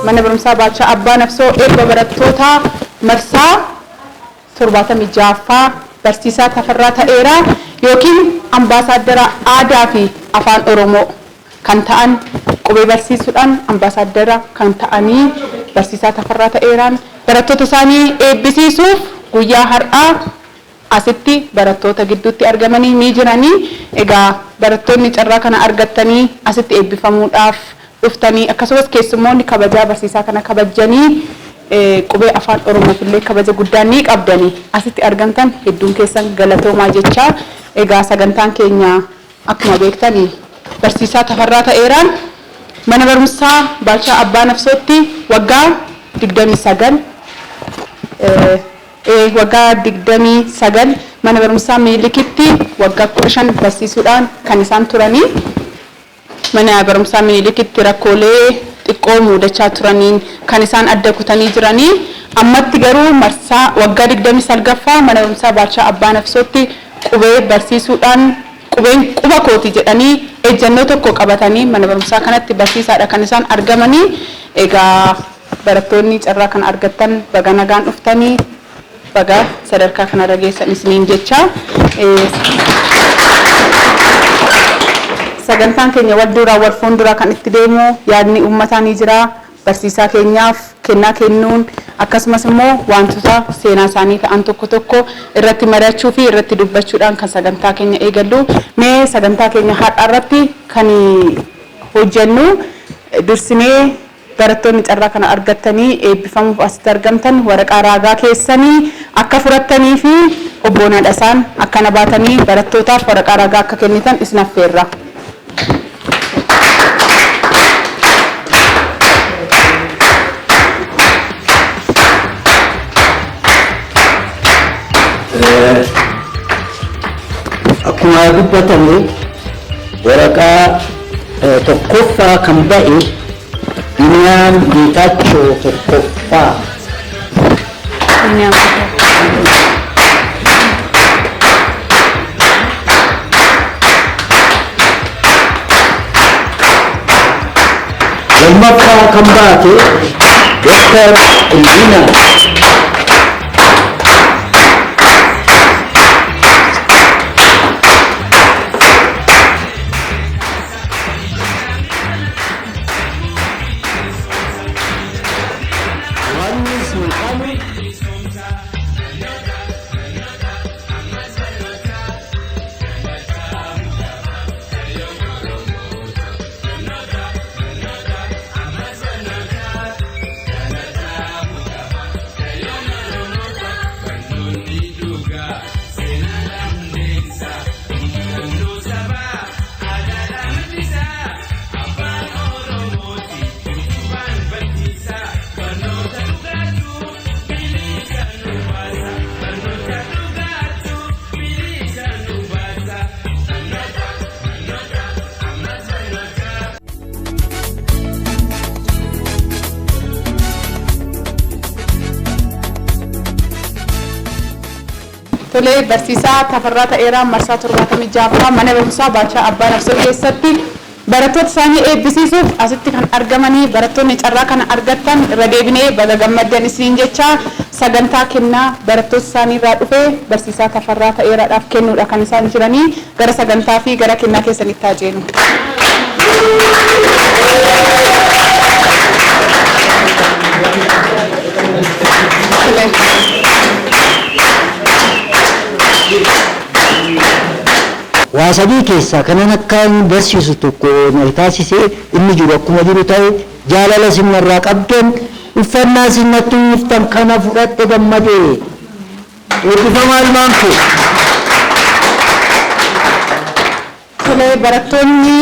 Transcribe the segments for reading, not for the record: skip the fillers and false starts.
mana barumsaa Baalchaa Abbaa Nafsoo eebba barattoota marsaa 76ffaa barsiisaa Tafarraa Ta'eera yookiin ambaasaadara aadaa fi afaan Oromoo kan ta'an qubee barsiisuudhaan ambaasaadara kan ta'anii barsiisaa Tafarraa Ta'eeraan barattoota isaanii eebbisiisuuf guyyaa har'aa asitti barattoota gidduutti argamanii ni jiranii. Egaa barattoonni carraa kana argatanii asitti eebbifamuudhaaf dhuftanii akkasumas keessummoonni kabajaa barsiisaa kana kabajanii qubee afaan Oromoof illee kabaja guddaa ni qabdanii asitti argamtan hedduun keessan galatoomaa jechaa. Egaa sagantaan keenya akkuma beektanii barsiisaa Tafarraa Ta'eeraan mana barumsaa Baalchaa Abbaa Nafsootti waggaa 29 mana barumsaa Minilikkitti waggaa 15 barsiisuudhaan kan isaan turanii mana barumsaa Minilikkitti rakkoolee xiqqoo mudachaa turaniin kan isaan adda kutanii jiranii ammatti garuu marsaa waggaa 29ffaa mana barumsaa Baalchaa Abbaa Nafsootti qubee barsiisuudhaan qubeen quba kooti jedhanii ejjennoo tokko qabatanii mana barumsaa kanatti barsiisaadha kan isaan argamanii. Egaa barattoonni carraa kan argattan baga nagaan dhuftanii baga sadarkaa kanarra geessan isiniin jecha. Sagantaan keenya wal duraa wal fuulduraa kan itti deemu yaadni uummataa ni jira. Barsiisaa keenyaaf kennaa kennuun akkasumas immoo wantoota seenaa isaanii ta'an tokko tokko irratti mari'achuu fi irratti dubbachuudhaan kan sagantaa keenya eegallu. Mee sagantaa keenya har'a irratti kan hojjennu dursinee barattoonni carraa kana argattanii eebbifamuuf asitti argamtan waraqaa raagaa keessanii akka furattanii fi obboonadha isaan akkana baatanii barattootaaf waraqaa raagaa akka kennitan isin affeerra. Akkuma dubbatame waraqaa tokkoffaa kan ba'e Biniyaam Geetaachoo tokkoffaa. Lammaffaa kan baate Dr. Indina. Tole barsiisaa Tafarraa Ta'eeraan marsaa 76ffaa mana barumsaa Baalchaa Abbaa Nafsoo keessatti barattoota isaanii eebbisiisuuf asitti kan argamanii barattoonni carraa kana argattan irra deebinee baga gammaddan isiniin jecha. Sagantaa kennaa barattoota isaanii irraa dhufee barsiisaa Tafarraa Ta'eeraadhaaf kennuudha kan isaan jiranii. Gara sagantaa fi gara kennaa keessanitti haa ceenu. Waasabii keessaa kanan akkaan barsiisu tokko na taasisee inni jiru akkuma jiru ta'e jaalala sinarraa qabdan uffannaa sinatti uffatan kana fudhadhe gammadee eebbifamaa ilmaan koo. Tole barattoonni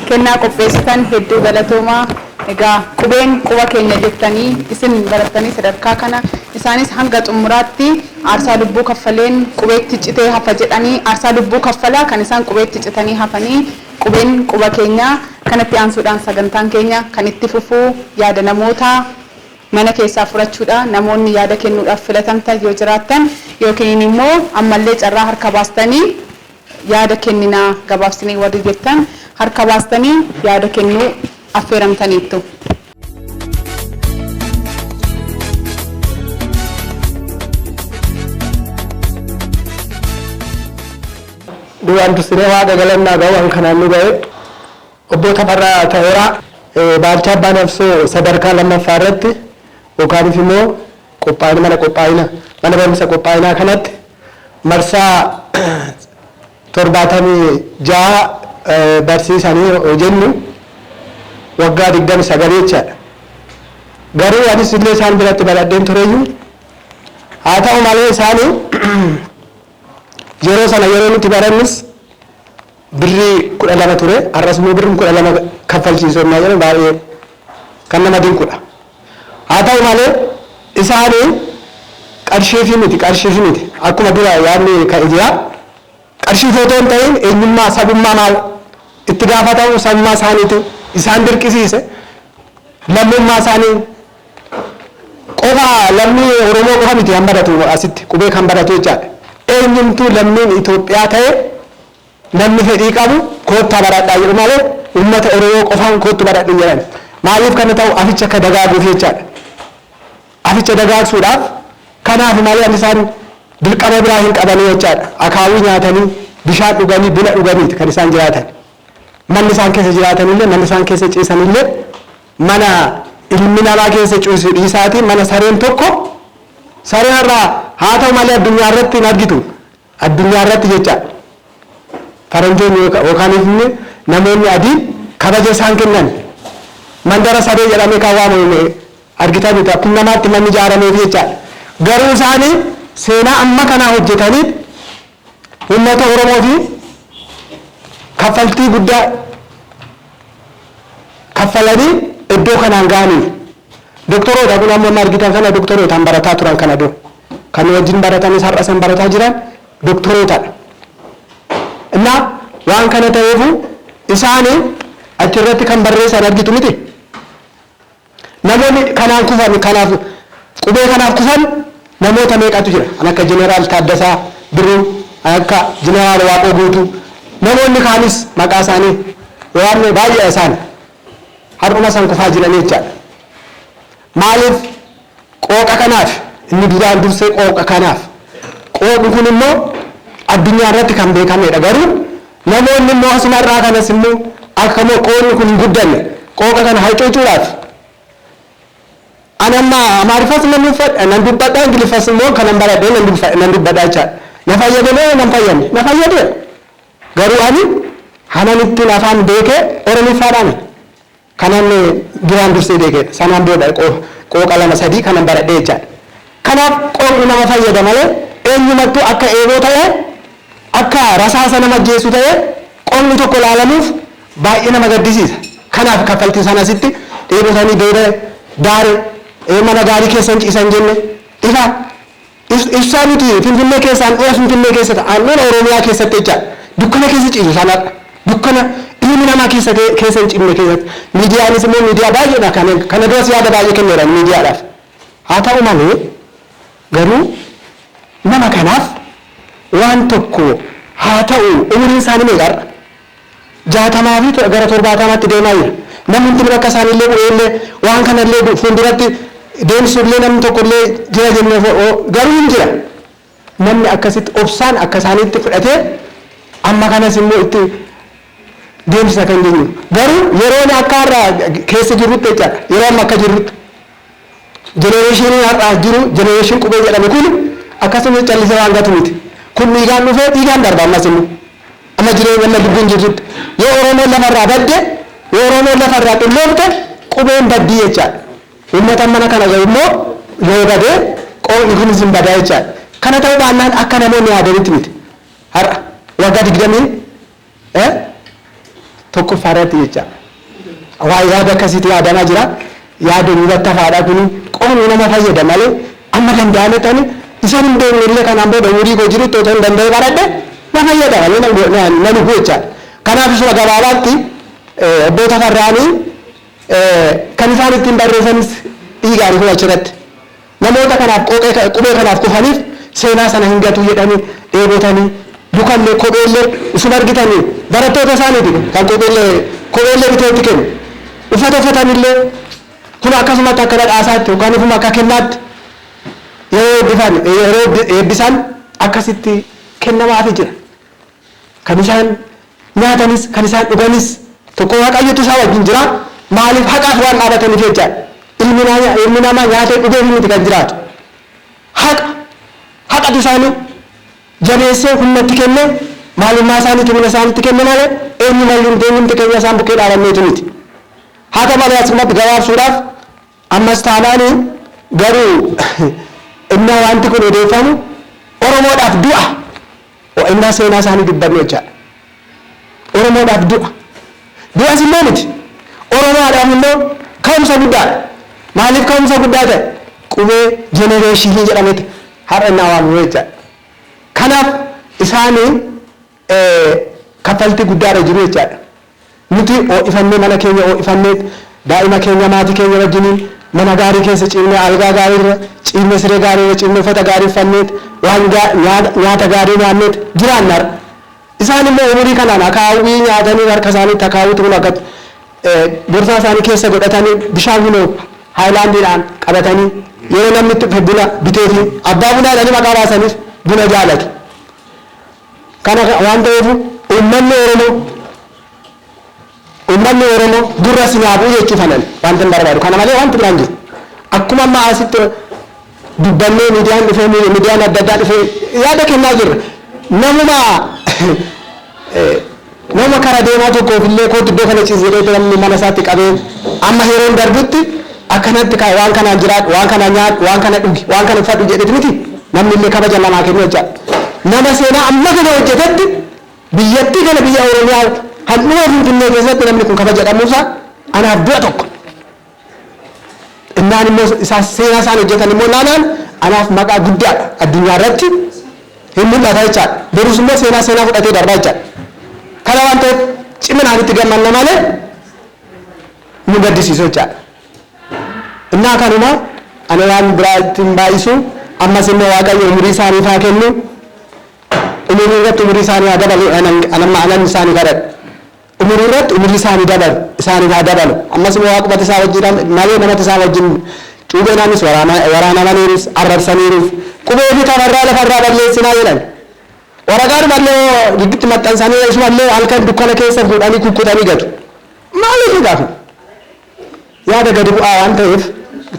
kennaa qopheessitan hedduu galatoomaa. Egaa qubeen quba keenya jettanii isin barattanii sadarkaa kana isaanis hanga xumuraatti aarsaa lubbuu kaffaleen qubeetti citee hafa jedhanii aarsaa lubbuu kaffalaa kan isaan qubeetti citanii hafanii qubeen quba keenya kanatti aansuudhaan sagantaan keenya kan itti fufuu yaada namoota mana keessaa furachuudha. Namoonni yaada kennuudhaaf filatamtan yoo jiraattan yookiin immoo ammallee carraa harka baastanii yaada kenninaa gabaabsinee warri jettan harka baastanii yaada kennuu affeeramtaniittu. duraan dursee waaqa galannaa ga'u an kanaan nu ga'e obbo Tafarraa Ta'eeraa Baalchaa Abbaa Nafsoo sadarkaa lammaffaa irratti yookaan immoo mana barumsa qophaa'inaa kanatti marsaa 76 barsiisanii jennu waggaa 29 jechaadha. Garuu anis illee isaan biratti baradheen tureyyuu haa ta'u malee isaanii yeroo sana yeroo nuti barannus birrii 12 ture, har'as immoo birrii 12 kaffalchiisuu jedhan baay'ee kan nama dinqudha. Haa ta'u malee isaanii qarshii miti akkuma dura yaadni ka'e jira. Qarshii footoo hin ta'in eenyummaa sabummaa maal itti gaafatamu sabummaa isaaniitu isaan dirqisiise lammummaa isaanii qofa lammii Oromoo qofa miti kan baratu asitti qubee kan baratu jechaadha. Eenyumtuu lammiin Itoophiyaa ta'e namni fedhii qabu koottaa baradhaa jedhu malee uummata Oromoo qofaan koottu baradhu jedhan. Maaliif kana ta'u aficha akka dagaaguuf jechaadha. Aficha dagaagsuudhaaf kanaaf malee isaan dirqama biraa hin qabanii jechaadha. Akaawii nyaatanii bishaan dhuganii buna dhuganiiti kan isaan jiraatan. Manni isaan keessa jiraatanillee manni isaan keessa ciisanillee mana ilmi namaa keessa ciisu dhiisaatii mana sareen tokko sareen irraa haa ta'u malee addunyaa irratti hin argitu. Addunyaa irratti jechaadha. Faranjoonni yookaan namoonni adii kabaja isaan kennan mandara saree jedhamee kan waamamu argitan akkuma namaatti manni ijaarameef jechaadha. Garuu isaanii seenaa amma kanaa hojjetanii uummata Oromoo fi kaffaltii guddaa kaffalanii iddoo kanaan ga'anii doktoroota kun amma argitan kana doktoroota barataa turan kana dura kan wajjin baratanis har'a san barataa jiran doktorootadha. Innaa waan kana ta'eefu isaanii achirratti kan barreessan argitu miti. Namoonni kanaan kufan kanaaf qubee kanaaf kufan namoota meeqatu jira? Kan akka Jeneraal Taaddasaa Birruu, akka Jeneraal Waaqoo Guutuu, namoonni kaanis maqaa isaanii waan baay'ee isaan har'uma san kufaa jiran jechaadha. Maaliif qooqa kanaaf inni duraan dursee qooqa kanaaf qooqni kun immoo addunyaa irratti kan beekamedha. Garuu namoonni immoo asuma irraa kanas immoo akka qooqni kun hin guddanne qooqa kana hacuucuudhaaf anamma amaariffas nan dubbadha ingiliffas immoo kanan baradhee nan dubbadha jechaadha. Na fayyadamee nan fayyadne na fayyade garuu ani hanan ittiin afaan beekee oromiffaadhaan kanan duraan dursee beekee sanaan booda qooqa 2-3 kanan baradhee jechaadha. Kanaaf qooqni nama fayyada malee eenyumattuu akka eeboo ta'ee akka rasaasa nama ajjeesu ta'ee qooqni tokko ilaalamuuf baay'ee nama gaddisiisa. Kanaaf kaffaltii sanasitti dheebotanii daare mana gaarii keessan ciisan jenne ifa ibsaa nuti Finfinnee keessaan dhiya Finfinnee keessa ta'an Oromiyaa keessatti jechaadha. Dukkana keessa ciisu sanadha. Dukkana ilmi namaa keessa hin ciifne keessatti. Miidiyaanis immoo miidiyaa baay'eedha kana duras yaada baay'ee kenneedhaan miidiyaadhaaf. Haa ta'u malee garuu nama kanaaf waan tokko haa ta'u umriin isaanii meeqarra 60 fi gara 70tti deemaa jira. Namni bakka isaaniillee bu'eellee waan kanallee fuulduratti deemsullee namni tokkollee jira jennee garuu hin jira. Namni akkasitti obsaan akka isaaniitti fudhatee amma kanas immoo itti deemsisa kan jennu. Garuu yeroon akka har'aa keessa jirrutti jechaadha. Yeroo amma akka jirrutti jenereeshiniin har'aa jiru jenereeshin qubee jedhame kun akkasuma callisee waan gatu miti. Kun dhiigaan dhufee dhiigaan darba ammas immoo amma jireenya amma lubbuun jirrutti yoo Oromoon lafarraa badde yoo Oromoon lafarraa xulloofte qubeen baddii jechaadha. Uummata mana kana gahu immoo yoo badee qooqni kunis hin badaa jechaadha. Kana ta'uu baannaan akka namoonni yaadanitti miti. Har'a waggaa 20 tokkoffaarratti jechaadha. Waa yaada akkasiitti yaadamaa jira. Yaada nurratti hafaadha kun qooqni nama fayyada malee amma danda'ame ta'ani isaan hin beekne illee kanaan booda umurii koo jirutti otoo hin danda'e baradhe na fayyada malee na dhufu jechaadha. Kanaaf isuma gabaabaatti obbo Tafarraanii kan isaan ittiin barreessanis dhiigaan kun achirratti namoota kanaaf qubee kanaaf kufaniif seenaa sana hin gatu jedhanii dheebotanii lukallee kopheellee isuma argitanii barattoota isaaniiti kan kopheellee biteetti kennu uffata uffatanillee kun akkasumatti akka dhadhaasaatti yookaan ufuma akka kennaatti yeroo eebbisan akkasitti kennamaafi jira. kan isaan nyaatanis kan isaan dhuganis tokko waaqayyotu isaa wajjin jira maaliif haqaaf waan dhaabataniif jecha ilmi namaa nyaatee dhugee miti kan jiraatu haqatu isaanii jabeessee humnatti kenne maalummaa isaaniitti humna isaaniitti kenne malee eenyumti keenya isaan bukkee dhaabanneetu miti haa ta'u malee asumatti gabaabsuudhaaf ammas taanaanii garuu innaa wanti kun odeeffamu Oromoodhaaf du'a innaa seenaa isaanii dubbannu jechaadha Oromoodhaaf du'as immoo miti Oromoodhaaf immoo ka'umsa guddaadha maaliif ka'umsa guddaa ta'e qubee jenereeshinii jedhameeti har'a innaa waamamu jechaadha kanaaf isaanii kaffaltii guddaadha jiru jechaadha nuti ho'ifannee mana keenya ho'ifannee daa'ima keenya maatii keenya wajjiniin mana gaarii keessa ciifnee algaa gaariirra ciifnee siree gaariirra ciifnee uffata gaarii uffanneet waan nyaata gaarii nyaanneet jiraannar isaan immoo umurii kanaan akaawwii nyaatanii harka isaaniitti akaawwitu kun akka borsaa isaanii keessa godhatanii bishaan bunoo haayilaandiidhaan qabatanii yeroo namni itti buna biteefi abbaa bunaa jedhanii maqaa baasaniif buna jaalatu kana waan ta'eef uummanni Oromoo gurra si nyaabuu jechuu fanan wanta hin barbaadu kana malee wanti biraan jiru akkuma amma asitti dubbannee miidiyaan dhufee miidiyaan adda addaa dhufee yaada kennaa jirra nama karaa deemaa tokkoof illee kootu iddoo kana ciisee namni mana isaatti qabee amma yeroon darbutti akkanatti waan kanaan jiraadhu waan kana nyaadhu waan kana dhugi waan kana uffadhu jedhetu miti namni illee kabaja namaa kennu jecha nama seenaa amma kana hojjetetti biyyattii kana biyya Oromiyaa handhuura Finfinnee keessatti namni kun kabaja dhamuusaa anaaf du'a tokko innaan immoo seenaa isaan hojjetan immoo naanaan anaaf maqaa guddaadha addunyaa irratti hin mul'ata jechaadha borus immoo seenaa fudhatee darbaa jechaadha kana waan ta'eef ciminaan itti gammanna malee nu gaddisiisu jechaadha innaa kanuma ani waan biraa ittiin baay'isu ammas immoo waaqayyo umurii isaaniif haa kennu umurii irratti umurii isaanii haa dabalu anan isaanii kadhadha umurii irratti umurii isaanii haa dabalu ammas immoo waaqubata isaa wajjin malee namatti isaa wajjin cuubeenaanis waraanamaniinis arrabsaniiruuf qubee fi tafarraa lafarraa balleessinaa jedhan waraqaan mallee gidduutti maxxansanii isumallee halkan dukkana keessa fuudhanii kukkutanii gatu maaliif gaafu yaada gadi bu'aa waan ta'eef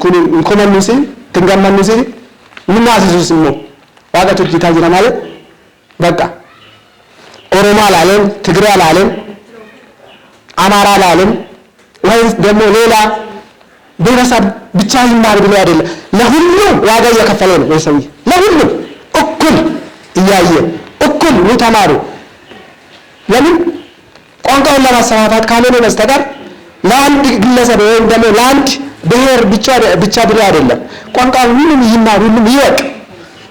kun hin komannus hin gammannus hin naasisus immoo waaqa turjiitaa jira malee bakka Oromoo alaaleen Tigree alaaleen አማራ ላለም ወይስ ደግሞ ሌላ ብሔረሰብ ብቻ ይማር ብሎ አይደለም ለሁሉም ዋጋ እየከፈለ ነው የሰው ለሁሉም እኩል እያየ እኩል ተማሩ ለምን ቋንቋውን ለማሰፋፋት ካልሆነ በስተቀር ለአንድ ግለሰብ ወይም ደግሞ ለአንድ ብሔር ብቻ ብሎ አይደለም ቋንቋ ሁሉም ይማር ሁሉም ይወቅ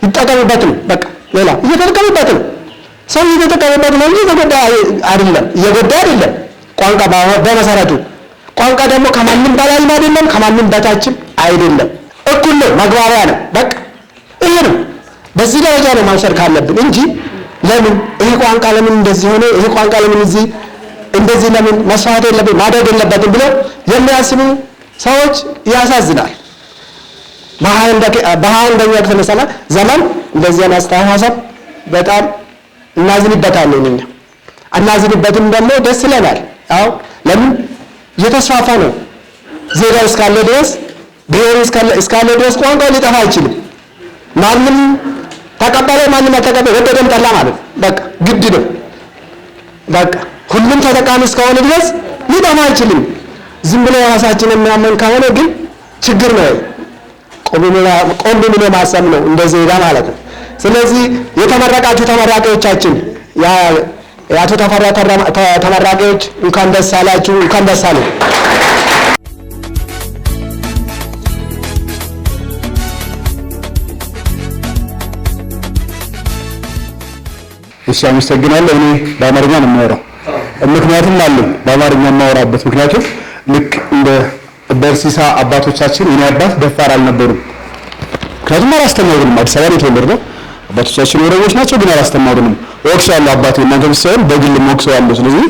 ይጠቀምበት ነው በቃ ሌላ እየተጠቀምበት ነው ሰው እየተጠቀምበት ነው እንጂ ተጎዳ አይደለም እየጎዳ አይደለም ቋንቋ በመሰረቱ ቋንቋ ደግሞ ከማንም በላይም አይደለም ከማንም በታችም አይደለም እኩል ነው መግባቢያ ነው በቃ ይሄ ነው በዚህ ደረጃ ነው ማንሸር ካለብን እንጂ ለምን ይሄ ቋንቋ ለምን እንደዚህ ሆነ ይሄ ቋንቋ ለምን እዚህ እንደዚህ ለምን መስዋዕት የለበትም ማደግ የለበትም ብሎ የሚያስቡ ሰዎች ያሳዝናል በአንደኛው ክፍለ ዘመን እንደዚህ አይነት አስተሳሰብ በጣም እናዝንበታለን እኛ እናዝንበትም ደግሞ ደስ ይለናል አው ለምን እየተስፋፋ ነው ዜጋው እስካለ ድረስ ብሔር እስካለ ድረስ ቋንቋ ሊጠፋ አይችልም ማንም ተቀበለ ማንም ተቀበለ ወደደም ጠላ ማለት በቃ ግድ ነው በቃ ሁሉም ተጠቃሚ እስከሆነ ድረስ ሊጠፋ አይችልም ዝም ብሎ ራሳችንን የሚያመን ከሆነ ግን ችግር ነው ቆም ብሎ ማሰብ ነው እንደ ዜጋ ማለት ነው ስለዚህ የተመረቃችሁ ተመራቂዎቻችን የአቶ ተፈራ ተመራቂዎች እንኳን ደስ አላችሁ እንኳን ደስ አለን እሺ አመሰግናለሁ እኔ በአማርኛ ነው የማወራው ምክንያቱም አለኝ በአማርኛ የማወራበት ምክንያቱም ልክ እንደ በርሲሳ አባቶቻችን የኔ አባት ደፋር አልነበሩም ምክንያቱም አላስተማሩንም አዲስ አበባ የተወለድነው አባቶቻችን ወረቦች ናቸው ግን አላስተማሩንም ወክሰዋል አባቴ እናንተ ብትሰሩ በግል ወክሰዋል ስለዚህ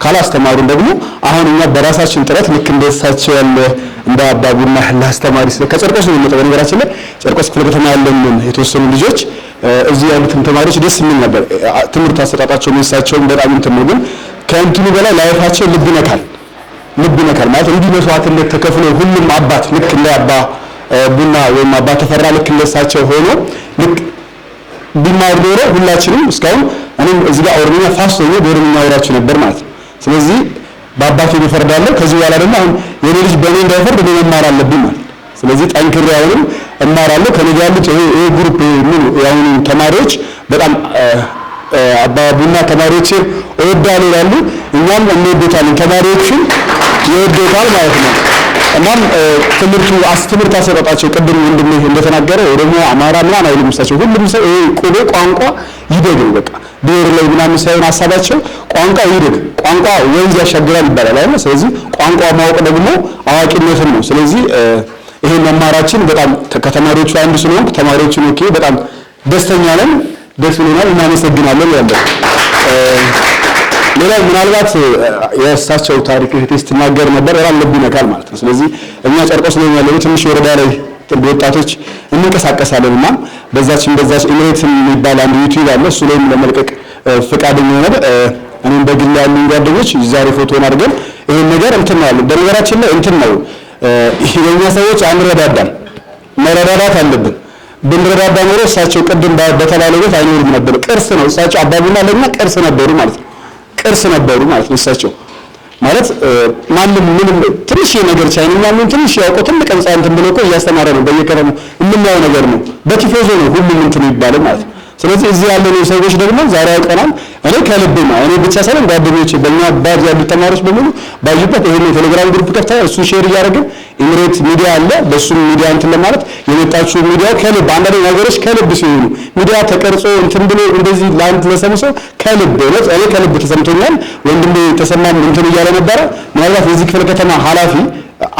ካላስተማሩን ደግሞ አሁን እኛ በራሳችን ጥረት ልክ እንደሳቸው ያለ እንደ አባ ቡና ያለ አስተማሪ ከጨርቆስ ነው የሚመጣው። በነገራችን ላይ ጨርቆስ ክፍለ ከተማ ያለን የተወሰኑ ልጆች እዚህ ያሉትን ተማሪዎች ደስ የሚል ነበር ትምህርት አሰጣጣቸው መሳቸውን በጣም እንትን ነው። ግን ከእንትኑ በላይ ላይፋቸው ልብ ይነካል ማለት እንዲህ መስዋዕትነት ተከፍሎ ሁሉም አባት ልክ እንደ አባ ቡና ወይም አባ ተፈራ ልክ እንደሳቸው ሆኖ ልክ ቢማር ኖሮ ሁላችንም እስካሁን እኔም እዚህ ጋር ኦሮምኛ ፋስት ሆኜ በኦሮምኛ አወራችሁ ነበር ማለት ነው። ስለዚህ በአባቴ እፈርዳለሁ። ከዚህ በኋላ ደግሞ አሁን የኔ ልጅ በእኔ እንዳይፈርድ እኔ መማር አለብኝ ማለት። ስለዚህ ጠንክሬ አሁንም እማራለሁ። ከኔ ጋር ያሉት ይሄ ግሩፕ ምን ያሁኑ ተማሪዎች በጣም አባ ቡና ተማሪዎችን እወዳለሁ ይላሉ፣ እኛም እንወዳለን፣ ተማሪዎችን ይወዱታል ማለት ነው። እናም ትምህርት አሰጣጣቸው ቅድም ወንድሜ እንደተናገረ ደግሞ አማራ ምናምን አይሉም እሳቸው። ሁሉም ሰው ይሄ ቁቤ ቋንቋ ይደግ በቃ ብሔር ላይ ምናምን ሳይሆን ሀሳባቸው ቋንቋ ይደግ፣ ቋንቋ ወንዝ ያሻግራል ይባላል አይደል? ስለዚህ ቋንቋ ማወቅ ደግሞ አዋቂነትን ነው። ስለዚህ ይሄ መማራችን በጣም ከተማሪዎቹ አንዱ ስለሆንኩ ተማሪዎችን ኦኬ በጣም ደስተኛ ነን፣ ደስ ብሎናል፣ እናመሰግናለን ያለው። ሌላው ምናልባት የእሳቸው ታሪክ ስትናገር ነበር በጣም ልብ ይነካል ማለት ነው። ስለዚህ እኛ ጨርቆስ ላይ ያለው ትንሽ ወረዳ ላይ ጥንት ወጣቶች እንንቀሳቀሳለን እና በዛች ኢሜት የሚባል አንድ ዩቲዩብ አለ። እሱ ላይም ለመልቀቅ ፈቃደኛ ሆነ። እኔም በግል ያሉ ጓደኞች ዛሬ ፎቶን አድርገን ይሄን ነገር እንትን ነው ያለው። በነገራችን ላይ እንትን ነው የኛ ሰዎች አንረዳዳም፣ መረዳዳት አለብን። ብንረዳዳ ኖሮ እሳቸው ቅድም በተላለሉት አይኖርም ነበር። ቅርስ ነው እሳቸው አባቡና ለኛ ቅርስ ነበሩ ማለት ነው። ቅርስ ነበሩ ማለት ነው። እሳቸው ማለት ማንም ምንም ትንሽ ነገር ቻይንኛ ምን ትንሽ ያውቀው ትልቅ ህንጻ እንትን ብሎ እኮ እያስተማረ ነው። በየከረሙ የምናየው ነገር ነው። በቲፎዞ ነው ሁሉም እንትን ይባላል ማለት ነው። ስለዚህ እዚህ ያለው ሰዎች ደግሞ ዛሬ ያውቀናል። እኔ ከልብ ነው እኔ ብቻ ሳይሆን ጓደኞቼ በእኛ ባድ ያሉ ተማሪዎች በሙሉ ባዩበት ይሄን ቴሌግራም ግሩፕ ከፍታ እሱ ሼር እያደረግን ኢምሬት ሚዲያ አለ። በሱ ሚዲያ እንትን ለማለት የመጣችሁ ሚዲያ ከልብ አንዳንድ ነገሮች ከልብ ሲሆኑ ሚዲያ ተቀርጾ እንትን ብሎ እንደዚህ ላንት ለሰምሶ ከልብ ነው። እኔ ከልብ ተሰምቶኛል። ወንድሜ ተሰማም እንትን እያለ ነበረ። ምናልባት የዚህ ክፍለ ከተማ ኃላፊ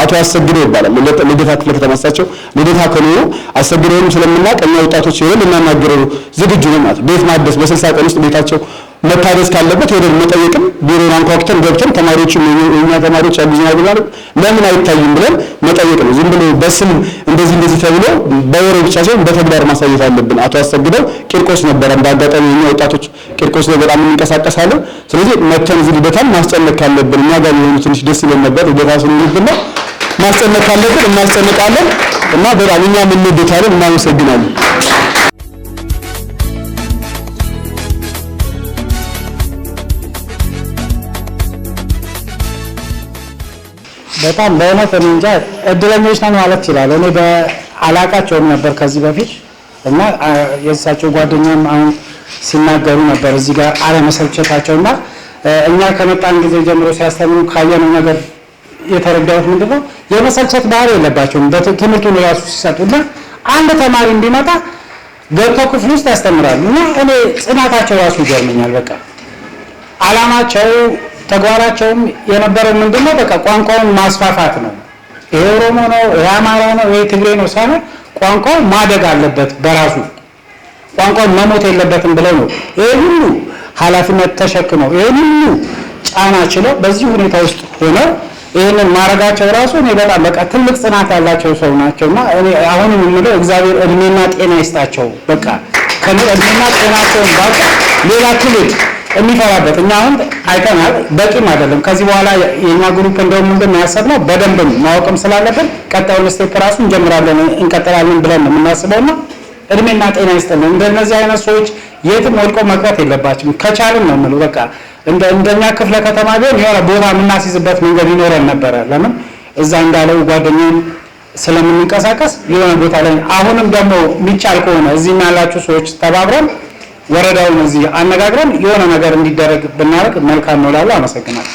አቶ አሰግደው ይባላል። ልደታ ክፍለ ከተማ እሳቸው ልደታ ከሆኑ አሰግደውም ስለምናውቅ እኛ ወጣቶች ይሄን እናናገረው ዝግጁ ነው ማለት ቤት ማደስ በ60 ቀን ውስጥ ቤታቸው መታደስ ካለበት ሄደን መጠየቅም ቢሮን አንኳኩተን ገብተን ተማሪዎችም የኛ ተማሪዎች ያግዙናል ብለን ለምን አይታይም ብለን መጠየቅ ነው። ዝም ብሎ በስም እንደዚህ ተብሎ በወሬ ብቻ ሳይሆን በተግባር ማሳየት አለብን። አቶ አሰግደው ቂርቆስ ነበር እንዳጋጣሚ የኛ ወጣቶች ቂርቆስ ላይ በጣም እንንቀሳቀሳለን። ስለዚህ መተን እዚህ ልደታን ማስጨነቅ ካለብን እኛ ጋር የሆኑ ትንሽ ደስ ይለን ነበር። ልደታ ስለሆነብን ማስጨነቅ ካለብን እናስጨንቃለን እና በጣም እኛ እንወዳለን። እናመሰግናለን። በጣም በእውነት እኔ እንጃ እድለኞች ነን ማለት ይችላል። እኔ በአላቃቸውም ነበር ከዚህ በፊት እና የእሳቸው ጓደኛም አሁን ሲናገሩ ነበር እዚህ ጋር አለመሰልቸታቸውና እኛ ከመጣን ጊዜ ጀምሮ ሲያስተምሩ ካየነው ነገር የተረዳሁት ምንድነው የመሰልቸት ባህሪ የለባቸውም። በትምህርቱን ራሱ ሲሰጡና አንድ ተማሪ እንዲመጣ ገብተው ክፍል ውስጥ ያስተምራሉ እና እኔ ጽናታቸው ራሱ ይገርመኛል። በቃ አላማቸው ተግባራቸውም የነበረው ምንድነው በቃ ቋንቋውን ማስፋፋት ነው። ይሄ ኦሮሞ ነው፣ ይሄ አማራ ነው፣ ይሄ ትግሬ ነው ሳይሆን ቋንቋው ማደግ አለበት በራሱ ቋንቋው መሞት የለበትም ብለው ነው ይሄ ሁሉ ኃላፊነት ተሸክመው ይሄ ሁሉ ጫና ችለው በዚህ ሁኔታ ውስጥ ሆነው ይሄንን ማረጋቸው ራሱ እኔ በጣም በቃ ትልቅ ጽናት ያላቸው ሰው ናቸውና እኔ አሁንም የምለው እግዚአብሔር እድሜና ጤና ይስጣቸው። በቃ እድሜና ጤናቸውን ባቅ ሌላ ትውልድ የሚፈራበት እኛ አሁን አይተናል፣ በቂም አይደለም። ከዚህ በኋላ የኛ ግሩፕ እንደውም ምንድን ነው ያሰብነው በደንብ ማወቅም ስላለብን ቀጣዩን ስቴፕ ራሱ እንቀጥላለን ብለን ነው የምናስበውና እድሜና ጤና ይስጥልን። እንደነዚህ አይነት ሰዎች የትም ወድቀው መቅረት የለባቸውም። ከቻልን ነው የምለው በቃ እንደኛ ክፍለ ከተማ ቢሆን የሆነ ቦታ የምናስይዝበት መንገድ ይኖረን ነበረ። ለምን እዛ እንዳለው ጓደኛዬም ስለምንንቀሳቀስ የሆነ ቦታ ላይ አሁንም ደግሞ የሚቻል ከሆነ እዚህ ያላችሁ ሰዎች ተባብረን ወረዳውን እዚህ አነጋግረን የሆነ ነገር እንዲደረግ ብናደርግ መልካም ነው እላለሁ። አመሰግናለሁ።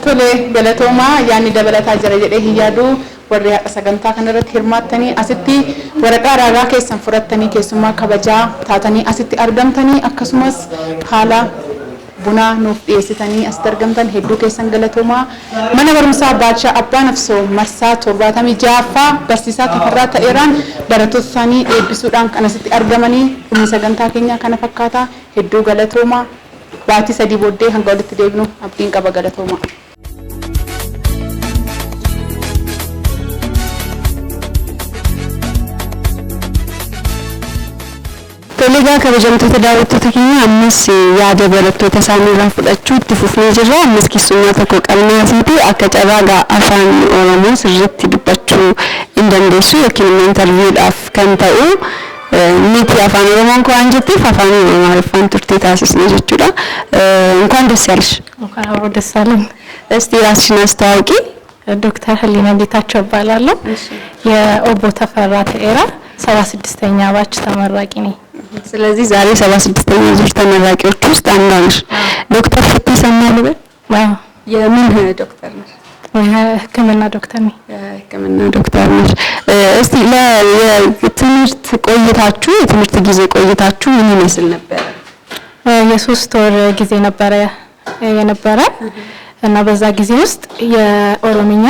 ቶሌ ገለቶማ ያኒ ደበለታ ጀረጀዴ ህያዱ ወሬ አሰገንታ ከነረት ህርማተኒ አስቲ ወረቃ ራጋ ከሰን ፍረተኒ ከሱማ ከበጃ ታተኒ አስቲ አርገምተኒ አከሱመስ ሐላ bunaa nuuf dhiyeessitanii as argamtan hedduu keessan galatoomaa. Mana barumsaa Baalchaa Abbaa Nafsoo marsaa 76ffaa barsiisaa Tafarraa Ta'eeraan barattoota isaanii eebbisuudhaan kan asitti argamanii dhumni sagantaa keenyaa kana fakkaata. Hedduu galatoomaa. Baatii 3 booddee hanga walitti deebinu abdiin qaba. Galatoomaa. Toleegaa kabajamtoota daawwattoota keenya ammas yaada barattoota isaanii irraa fudhachuu itti fufnee jirra. Ammas keessummaa tokko qabnee asitti akka carraa afaan Oromoo sirriitti dubbachuu hin dandeessu yookiin interviiwudhaaf kan ta'u miti afaan Oromoon koo waan jetteef afaan Amaariffaan turtii taasisne jechuudha. እንኳን ደስ ያለሽ። እንኳን አብሮ ደስ አለን። እስቲ ራስሽን አስተዋውቂ። ዶክተር ህሊና ጌታቸው እባላለሁ። የኦቦ ተፈራ ተኤራ 76ኛ ባች ተመራቂ ነኝ። ስለዚህ ዛሬ 76ኛ ዙር ተመራቂዎች ውስጥ አንዷ ነሽ። ዶክተር ፍትህ ሰማሉ የምን ዶክተር ነሽ? የሕክምና ዶክተር ነኝ። የሕክምና ዶክተር ነሽ። እስቲ ለትምህርት ቆይታችሁ የትምህርት ጊዜ ቆይታችሁ ምን ይመስል ነበር? የ3 ወር ጊዜ ነበረ የነበረ እና በዛ ጊዜ ውስጥ የኦሮምኛ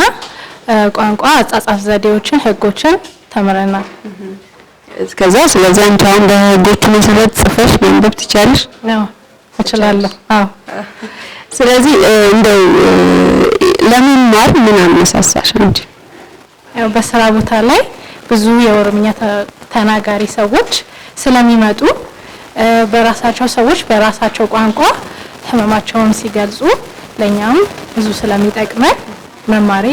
ቋንቋ አጻጻፍ ዘዴዎችን ህጎችን ተምረናል። እስከዛ ስለዚህ አንቺ አሁን በህጎቹ መሰረት ጽፈሽ ማንበብ ትችያለሽ? አዎ እችላለሁ። አዎ ስለዚህ እንደው ለመማር ምን አነሳሳሽ አንቺ? ያው በስራ ቦታ ላይ ብዙ የኦሮምኛ ተናጋሪ ሰዎች ስለሚመጡ በራሳቸው ሰዎች በራሳቸው ቋንቋ ህመማቸውን ሲገልጹ ለኛም ብዙ ስለሚጠቅመን መማሪ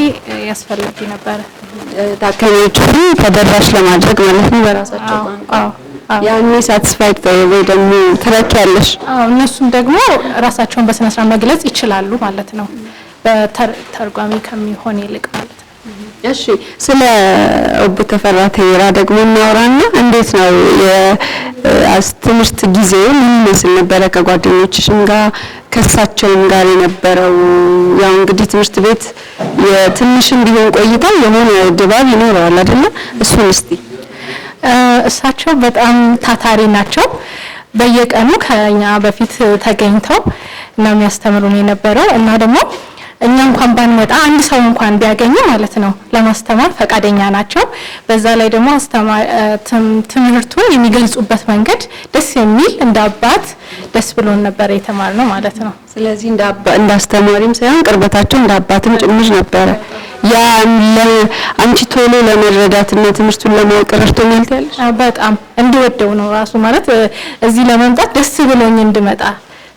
ያስፈልግ ነበር። ታካሚዎቹ ተደራሽ ለማድረግ ማለት ነው በራሳቸው ቋንቋ። ያኔ ሳቲስፋይድ ወይ ደግሞ ትረኪያለሽ? እነሱም ደግሞ ራሳቸውን በስነ ስርዓት መግለጽ ይችላሉ ማለት ነው በተርጓሚ ከሚሆን ይልቅ ማለት ነው። እሺ ስለ ኦቦ ተፈራ ተኤራ ደግሞ እናወራና እንዴት ነው የትምህርት ጊዜው ምን ይመስል ነበር? ከጓደኞችሽም ጋር ከሳቸውም ጋር የነበረው ያው እንግዲህ ትምህርት ቤት የትንሽም ቢሆን ቆይታ የሆነ ድባብ ይኖረዋል አይደለ? እሱን እስቲ። እሳቸው በጣም ታታሪ ናቸው። በየቀኑ ከኛ በፊት ተገኝተው ነው የሚያስተምሩን የነበረው እና ደግሞ እኛ እንኳን ባንመጣ አንድ ሰው እንኳን ቢያገኙ ማለት ነው ለማስተማር ፈቃደኛ ናቸው። በዛ ላይ ደግሞ ትምህርቱን የሚገልጹበት መንገድ ደስ የሚል እንደ አባት ደስ ብሎን ነበር የተማርነው ማለት ነው። ስለዚህ እንደ አስተማሪም ሳይሆን ቅርበታቸው እንደ አባትም ጭምር ነበረ። ያ አንቺ ቶሎ ለመረዳትና ትምህርቱን ለማወቅ ረድቶኛል ትያለሽ? በጣም እንድወደው ነው ራሱ ማለት እዚህ ለመምጣት ደስ ብሎኝ እንድመጣ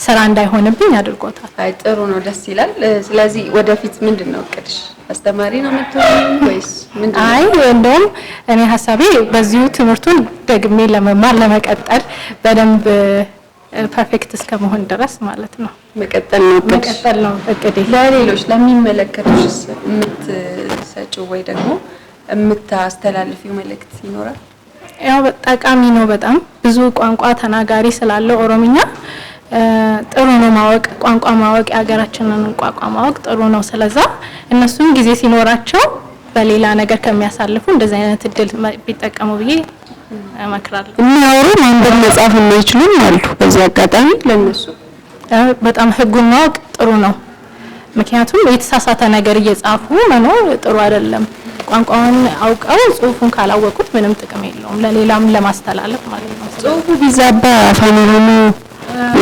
ስራ እንዳይሆንብኝ አድርጎታል። አይ ጥሩ ነው፣ ደስ ይላል። ስለዚህ ወደፊት ምንድነው እቅድሽ? አስተማሪ ነው የምትሆኚው ወይስ ምንድነው? አይ እንደውም እኔ ሐሳቤ በዚሁ ትምህርቱን ደግሜ ለመማር ለመቀጠል በደንብ ፐርፌክት እስከመሆን ድረስ ማለት ነው መቀጠል ነው እቅዴ። ለሌሎች ለሚመለከቱሽ የምትሰጪው ወይ ደግሞ የምታስተላልፊው መልእክት ይኖራል? ያው ጠቃሚ ነው በጣም ብዙ ቋንቋ ተናጋሪ ስላለው ኦሮምኛ ጥሩ ነው ማወቅ፣ ቋንቋ ማወቅ፣ የሀገራችንን ቋንቋ ማወቅ ጥሩ ነው። ስለዚህ እነሱም ጊዜ ሲኖራቸው በሌላ ነገር ከሚያሳልፉ እንደዚህ አይነት እድል ቢጠቀሙ ብዬ እመክራለሁ። የሚያወሩ ማንበብ መጻፍ የማይችሉም አሉ። በዚህ አጋጣሚ ለነሱ በጣም ህጉን ማወቅ ጥሩ ነው። ምክንያቱም የተሳሳተ ነገር እየጻፉ መኖር ጥሩ አይደለም። ቋንቋውን አውቀው ጽሁፉን ካላወቁት ምንም ጥቅም የለውም ለሌላም ለማስተላለፍ ማለት ነው። ጽሁፉ ቢዛባ አፋን ኦሮሞ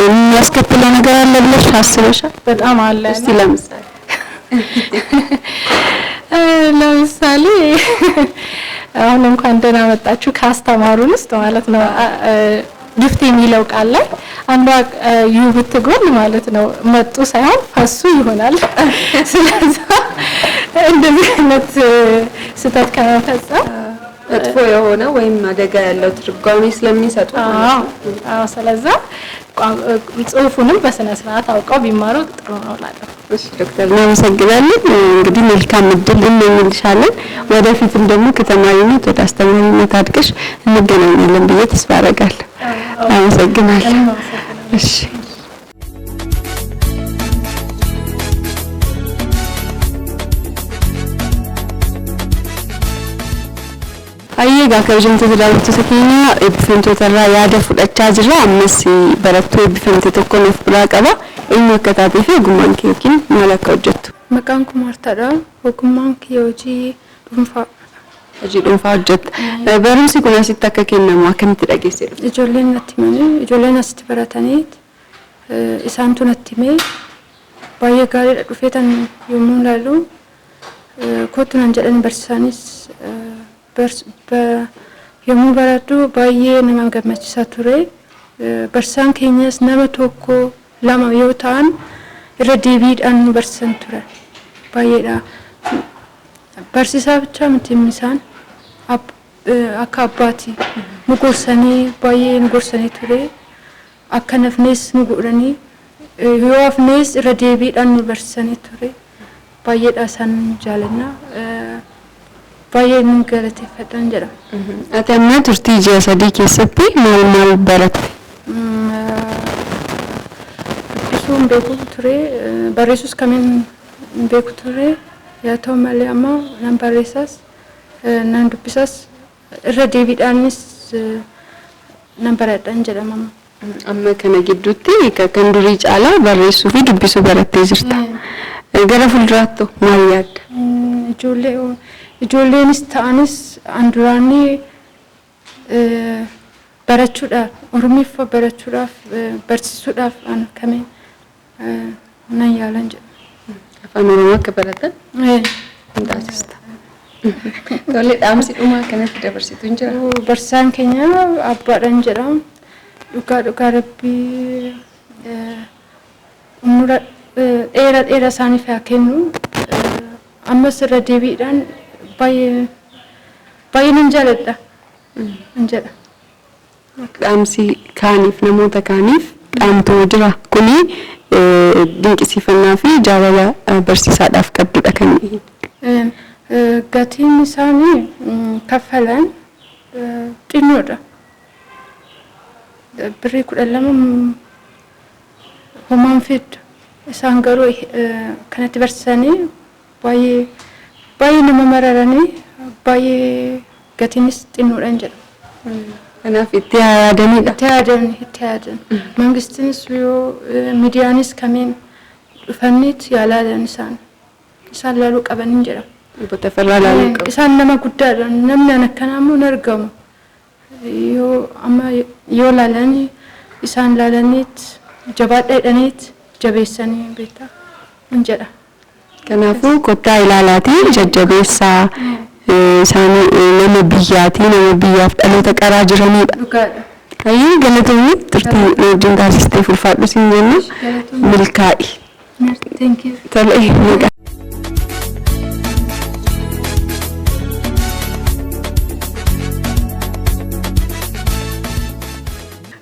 የሚያስከትለው ነገር አለ ብለሽ ታስበሻል? በጣም አለ። እስቲ ለምሳሌ አሁን እንኳን ደህና መጣችሁ ካስተማሩን ውስጥ ማለት ነው ጊፍት የሚለው ቃል ላይ አንዷ ዩ ብትጎል ማለት ነው መጡ ሳይሆን ፈሱ ይሆናል። ስለዚህ እንደዚህ አይነት ስህተት ከመፈጸም መጥፎ የሆነ ወይም አደጋ ያለው ትርጓሜ ስለሚሰጡ ስለዚህ ጽሁፉንም በስነ ስርዓት አውቀው ቢማሩ ጥሩ ነው እላለሁ። እሺ ዶክተር እናመሰግናለን። እንግዲህ መልካም እድል እንመኝልሻለን። ወደፊትም ደግሞ ከተማሪነት ወደ አስተማሪነት አድገሽ እንገናኛለን ብዬ ተስፋ አደርጋለሁ። አመሰግናለሁ። እሺ Ayyeegaa kabajamtoota daawwattoota keenya eebbifamtoota irraa yaada fudhachaa jirra. Ammas barattuu eebbifamte tokko nuuf biraa qaba. eenyu akka taatee fi ogummaan kee yookiin maal akka hojjettu? Maqaan koo Maartaadha. Ogummaan kee hojii dhuunfaa. Hojii dhuunfaa hojjetta. Barumsi kun asitti akka kennamu akkamitti dhageessee dhufte? Ijoolleen natti himanii, ijoolleen asitti baratanii isaantu natti himee baay'ee gaariidha dhufeetan yommuu ilaalu kootu nan jedhan barsiisaanis yommuu baradhu baay'ee nama gammachiisaa ture. Barsiisaan keenyas nama tokko lama yoo ta'an irra deebiidhaan nu barsiisan ture. Baay'eedha. Barsiisaa bicha miti isaan akka abbaati nu gorsanii baay'ee nu gorsanii ture. Akka nafnees nu godhanii yoo hafnees irra deebiidhaan nu barsiisanii ture. Baay'eedha isaan jaalanna. Baay'ee nu galateeffadhaan jedha. Ati amma turtii ji'a 3 keessatti maal baratte? Dubbisuun beeku ture, barreessuus kamiin beeku ture. Yaa ta'u malee amma nan barreessas, nan dubbisas, irra deebiidhaanis nan baradhaan jedhama. Amma kana gidduutti kan durii caalaa barreessuu fi dubbisuu barattee jirta. Gara fuulduraatti maal yaadda? Ijoolleenis ta'anis an duraanii barachuudhaaf, Oromiffa barachuudhaaf, barsiisuudhaaf an kamiin nan yaalan jedha. Afaan Oromoo akka baratan? Hin taasista. Tole dhaamsi dhumaa kanatti dabarsitu hin jira? Barsiisaan keenya abbaadhaan jedhama. Dhugaa Rabbii umura dheeraa isaaniif haa kennu. Ammas irra deebiidhaan baay'ee nan jaaladha. Hin jedha. Dhaamsi kaaniif namoota kaaniif dhaamtoo jira. Kuni dinqisiifannaa fi jaalala barsiisaadhaaf qabdudha kan gatiin isaanii kaffalan xinnoodha. Birrii 12 homaan fiddu. Isaan garuu kanatti barsiisanii baay'ee nama mararanii baay'ee gatiinis xinnoodhaan jedha. Kanaaf itti yaadanidha. Itti yaadan. Mangistiinis yoo miidiyaanis kamiin dhufaniit yaalaalan isaan laaluu qabanin jedha. Boota farraa laaluu qabu. Isaan nama guddaadha. Namni akkanaa immoo hin argamu. Yoo laalanii isaan laalaniit jabaadha jedhaniit jabeessanii beektaa hin jedha. Kanaafuu kottaa ilaalaatii jajjabeessaa isaanii nama biyyaatii nama biyyaaf dhaloota qaraa jiranidha. Dhugaadha. Kayyuu galatoomii turtii wajjin taasistee fulfaadhu siin jenna milkaa'i. Thank you. Tole eegaa.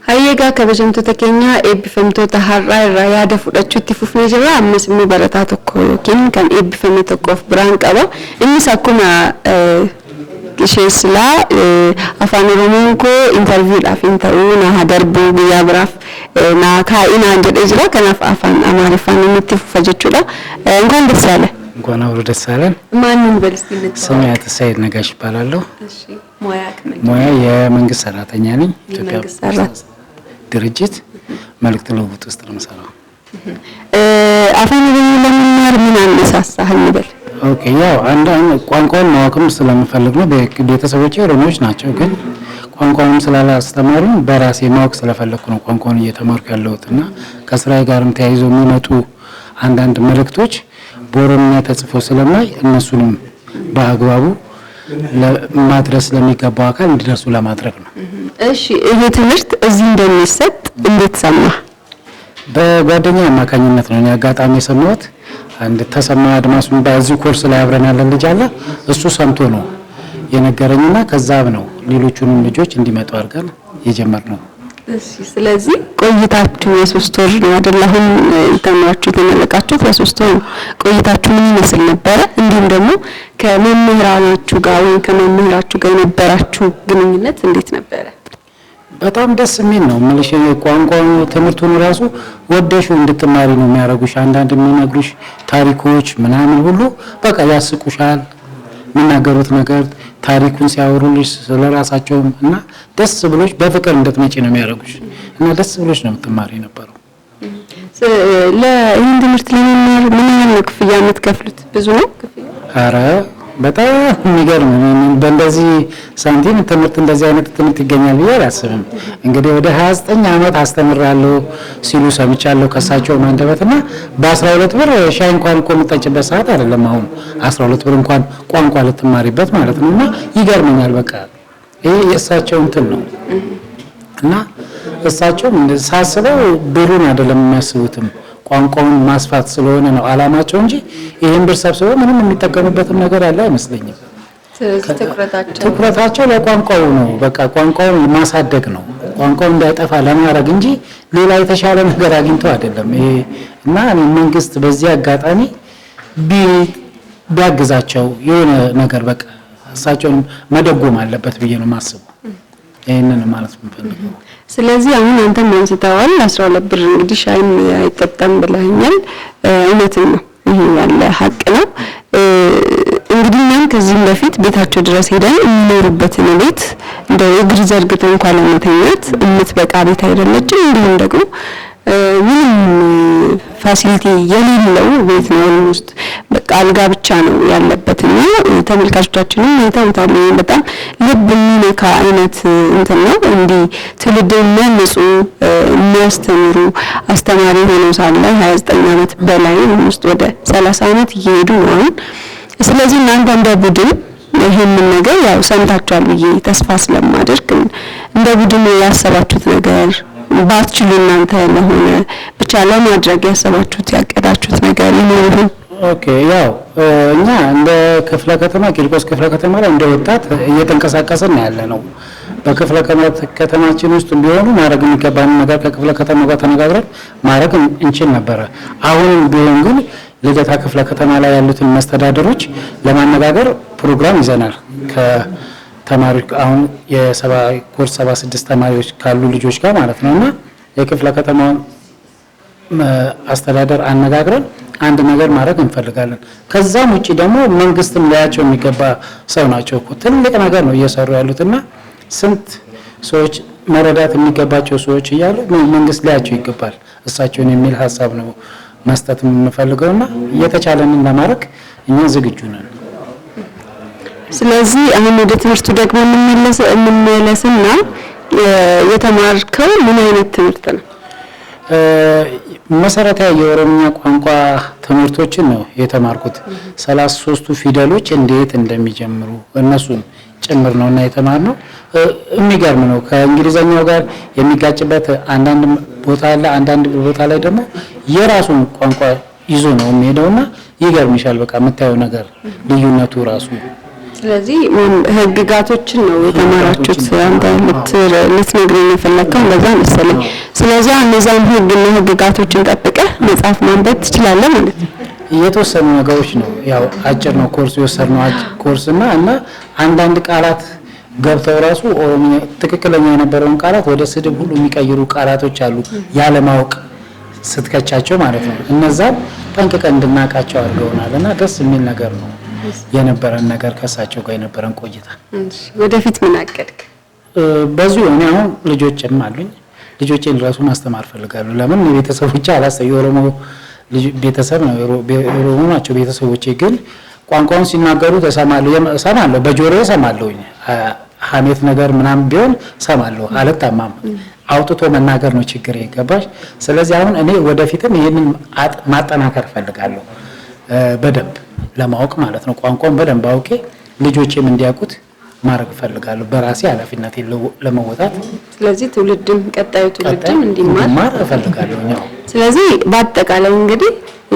Hayyeegaa kabajamtoota keenya eebbifamtoota har'aa irraa yaada fudhachuutti fufnee jirra. Ammas immoo barataa tokko yookiin kan eebbifame tokkoof biraan qaba. Innis akkuma isheesilaa afaan Oromoon koo intarviidhaaf hin ta'uu na darbuu guyyaa biraaf na kaa'inaan jedhee jira. Kanaaf afaan Amaariffaan inni itti fufa jechuudha. Enኳን ደስ ያለ እንኳን አብሮ ደስ ያለን። ማንን በልስቲ እንተዋወቅ? ስሜ አቶ ሰይድ ነጋሽ እባላለሁ። እሺ ሙያ ሙያ የመንግስት ሰራተኛ ነኝ። ኢትዮጵያ የመንግስት ሰራተኛ ድርጅት መልእክት ልውውጥ ውስጥ ነው የምሰራው። አፋን ኦሮሞ ለመማር ምን አነሳሳህ እንበል? ኦኬ ያው አንዳንድ ቋንቋውን ማወቅም ስለምፈልግ ነው። ቤተሰቦቼ ኦሮሞዎች ናቸው፣ ግን ቋንቋውን ስላላስተማሩኝ በራሴ ማወቅ ስለፈለኩ ነው ቋንቋውን እየተማርኩ ያለሁትና ከስራዬ ጋርም ተያይዞ የሚመጡ አንዳንድ መልእክቶች በኦሮምኛ ተጽፎ ስለማይ እነሱንም በአግባቡ ለማድረስ ለሚገባው አካል እንዲደርሱ ለማድረግ ነው። እሺ ይሄ ትምህርት እዚህ እንደሚሰጥ እንዴት ሰማህ? በጓደኛ አማካኝነት ነው አጋጣሚ የሰማሁት። አንድ ተሰማ አድማሱን በዚህ ኮርስ ላይ አብረን ያለን ልጅ አለ። እሱ ሰምቶ ነው የነገረኝና ከዛብ ነው ሌሎቹንም ልጆች እንዲመጡ አድርገን የጀመርነው። እሺ ስለዚህ ቆይታችሁ የ3 ወር ነው አይደል? አሁን ተማራችሁ የተመረቃችሁት የ3 ወር ቆይታችሁ ምን ይመስል ነበረ? እንዲሁም ደግሞ ከመምህራናችሁ ጋር ወይ ከመምህራችሁ ጋር የነበራችሁ ግንኙነት እንዴት ነበረ? በጣም ደስ የሚል ነው። ምንሽ ቋንቋው ትምህርቱን ራሱ ወደሹ እንድትማሪ ነው የሚያደርጉሽ። አንዳንድ የሚነግሩሽ ታሪኮች ምናምን ሁሉ በቃ ያስቁሻል። የሚናገሩት ነገር ታሪኩን ሲያወሩልሽ ስለራሳቸውም እና ደስ ብሎሽ በፍቅር እንድትመጪ ነው የሚያደርጉሽ እና ደስ ብሎሽ ነው የምትማሪ ነበረው። ለይህን ትምህርት ለመማር ምን ያህል ነው ክፍያ የምትከፍሉት? ብዙ ነው ክፍያ? ኧረ በጣም የሚገርም በእንደዚህ ሳንቲም ትምህርት እንደዚህ አይነት ትምህርት ይገኛል ብዬ አላስብም። እንግዲህ ወደ 29 ዓመት አስተምራለሁ ሲሉ ሰምቻለሁ ከሳቸው አንደበትና በ12 ብር ሻይ እንኳን እኮ የምጠጭበት ሰዓት አይደለም አሁን 12 ብር እንኳን ቋንቋ ልትማሪበት ማለት ነውና ይገርመኛል። በቃ ይሄ የእሳቸው እንትን ነው እና እሳቸው ሳስበው ብሩን አይደለም የሚያስቡትም ቋንቋውን ማስፋት ስለሆነ ነው አላማቸው እንጂ ይሄን ብር ሰብስበው ምንም የሚጠቀሙበትም ነገር ያለ አይመስለኝም። ትኩረታቸው ለቋንቋው ነው። በቃ ቋንቋውን ማሳደግ ነው፣ ቋንቋው እንዳይጠፋ ለማድረግ እንጂ ሌላ የተሻለ ነገር አግኝተው አይደለም። ይሄ እና መንግስት በዚህ አጋጣሚ ቢያግዛቸው የሆነ ነገር በቃ እሳቸውን መደጎም አለበት ብዬ ነው የማስበው። ይሄንን ማለት የምፈልገው። ስለዚህ አሁን አንተም አንስተዋል 12 ብር እንግዲህ ሻይም አይጠጣም ብለኸኛል። እውነትም ነው፣ ይሄ ያለ ሀቅ ነው። እንግዲህ እኛም ከዚህም በፊት ቤታቸው ድረስ ሄደን የሚኖሩበትን ቤት እንደው እግር ዘርግተው እንኳን ለመተኛት የምትበቃ ቤት አይደለችም። እንዲሁም ደግሞ ምንም ፋሲሊቲ የሌለው ቤት ነው ውስጥ በቃ አልጋ ብቻ ነው ያለበትና ተመልካቾቻችንም አይተውታል። በጣም ልብ የሚነካ አይነት እንትን ነው። እንዲህ ትውልድን የሚያንጹ የሚያስተምሩ አስተማሪ ሆነው ሳለ 29 ዓመት በላይ ውስጥ ወደ 30 ዓመት እየሄዱ ነው። ስለዚህ እናንተ እንደ ቡድን ይሄንን ነገር ያው ሰምታችኋል ብዬ ተስፋ ስለማደርግ እንደ ቡድን ያሰባችሁት ነገር ባትችሉ እናንተ ለሆነ ብቻ ለማድረግ ያሰባችሁት ያቀዳችሁት ነገር ይኖር? ኦኬ ያው እኛ እንደ ክፍለ ከተማ ቂርቆስ ክፍለ ከተማ ላይ እንደ ወጣት እየተንቀሳቀሰን ያለ ነው። በክፍለ ከተማችን ውስጥ ቢሆኑ ማድረግ የሚገባን ነገር ከክፍለ ከተማው ጋር ተነጋግረን ማድረግ እንችል ነበረ። አሁን ቢሆን ግን ልደታ ክፍለ ከተማ ላይ ያሉትን መስተዳደሮች ለማነጋገር ፕሮግራም ይዘናል። ከተማሪዎች አሁን ኮርስ 76 ተማሪዎች ካሉ ልጆች ጋር ማለት ነውና የክፍለ ከተማውን አስተዳደር አነጋግረን አንድ ነገር ማድረግ እንፈልጋለን። ከዛም ውጪ ደግሞ መንግስትም ሊያቸው የሚገባ ሰው ናቸው እኮ ትልቅ ነገር ነው እየሰሩ ያሉትና ስንት ሰዎች መረዳት የሚገባቸው ሰዎች እያሉ መንግስት ሊያቸው ይገባል እሳቸውን የሚል ሀሳብ ነው መስጠት የምንፈልገውና እየተቻለንን ለማድረግ እኛ ዝግጁ ነን። ስለዚህ አሁን ወደ ትምህርቱ ደግሞ እንመለስና የተማርከው ምን አይነት ትምህርት ነው? መሰረታዊ የኦሮምኛ ቋንቋ ትምህርቶችን ነው የተማርኩት። 33ቱ ፊደሎች እንዴት እንደሚጀምሩ እነሱን ጭምር ነውና የተማርነው። የሚገርም ነው። ከእንግሊዘኛው ጋር የሚጋጭበት አንዳንድ ቦታ አለ፣ አንዳንድ ቦታ ላይ ደግሞ የራሱን ቋንቋ ይዞ ነው የሚሄደውና ይገርምሻል። በቃ የምታየው ነገር ልዩነቱ ራሱ። ስለዚህ ህግጋቶችን ነው የተማራችሁት? አንተ ልትነግረኝ የፈለከው እንደዛ መሰለኝ። ስለዚህ እነዛን ህግና ህግጋቶችን ጠብቀህ መጽሐፍ ማንበብ ትችላለህ ማለት ነው? የተወሰኑ ነገሮች ነው። ያው አጭር ነው ኮርስ የወሰድነው ኮርስና አንዳንድ ቃላት ገብተው ራሱ ኦሮምኛ ትክክለኛ የነበረውን ቃላት ወደ ስድብ ሁሉ የሚቀይሩ ቃላቶች አሉ፣ ያለማወቅ ስትከቻቸው ማለት ነው። እነዛን ጠንቅቀን እንድናውቃቸው አድርገውናልና ደስ የሚል ነገር ነው የነበረን ነገር ከሳቸው ጋር የነበረን ቆይታ። ወደፊት ምን አቀድክ? በዚሁ እኔ አሁን ልጆችም አሉኝ። ልጆቼን ራሱ ማስተማር ፈልጋለሁ። ለምን ቤተሰቦቼ የኦሮሞ ቤተሰብ ነው፣ ኦሮሞ ናቸው ቤተሰቦቼ። ግን ቋንቋውን ሲናገሩ እሰማለሁ፣ በጆሮዬ እሰማለሁ። ሀሜት ነገር ምናምን ቢሆን እሰማለሁ፣ አልታማም። አውጥቶ መናገር ነው ችግር ይገባሽ። ስለዚህ አሁን እኔ ወደፊትም ይሄንን ማጠናከር ፈልጋለሁ፣ በደንብ ለማወቅ ማለት ነው። ቋንቋውን በደንብ አውቄ ልጆቼም እንዲያውቁት ማድረግ ፈልጋለሁ፣ በራሴ ኃላፊነት ለመወጣት። ስለዚህ ትውልድም ቀጣዩ ትውልድም እንዲማር እፈልጋለሁ። ስለዚህ በአጠቃላይ እንግዲህ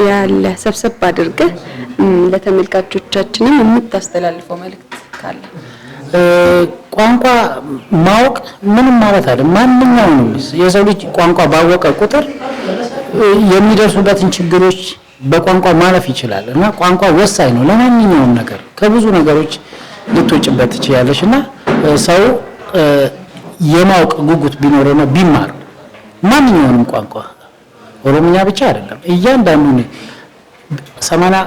ያለ ሰብሰብ አድርገህ ለተመልካቾቻችንም የምታስተላልፈው መልእክት ካለ? ቋንቋ ማወቅ ምንም ማለት አይደለም። ማንኛውንም የሰው ልጅ ቋንቋ ባወቀ ቁጥር የሚደርሱበትን ችግሮች በቋንቋ ማለፍ ይችላል እና ቋንቋ ወሳኝ ነው ለማንኛውም ነገር። ከብዙ ነገሮች ልትወጭበት ትችያለሽ እና ሰው የማወቅ ጉጉት ቢኖርና ቢማር ማንኛውንም ቋንቋ ኦሮምኛ ብቻ አይደለም፣ እያንዳንዱ 80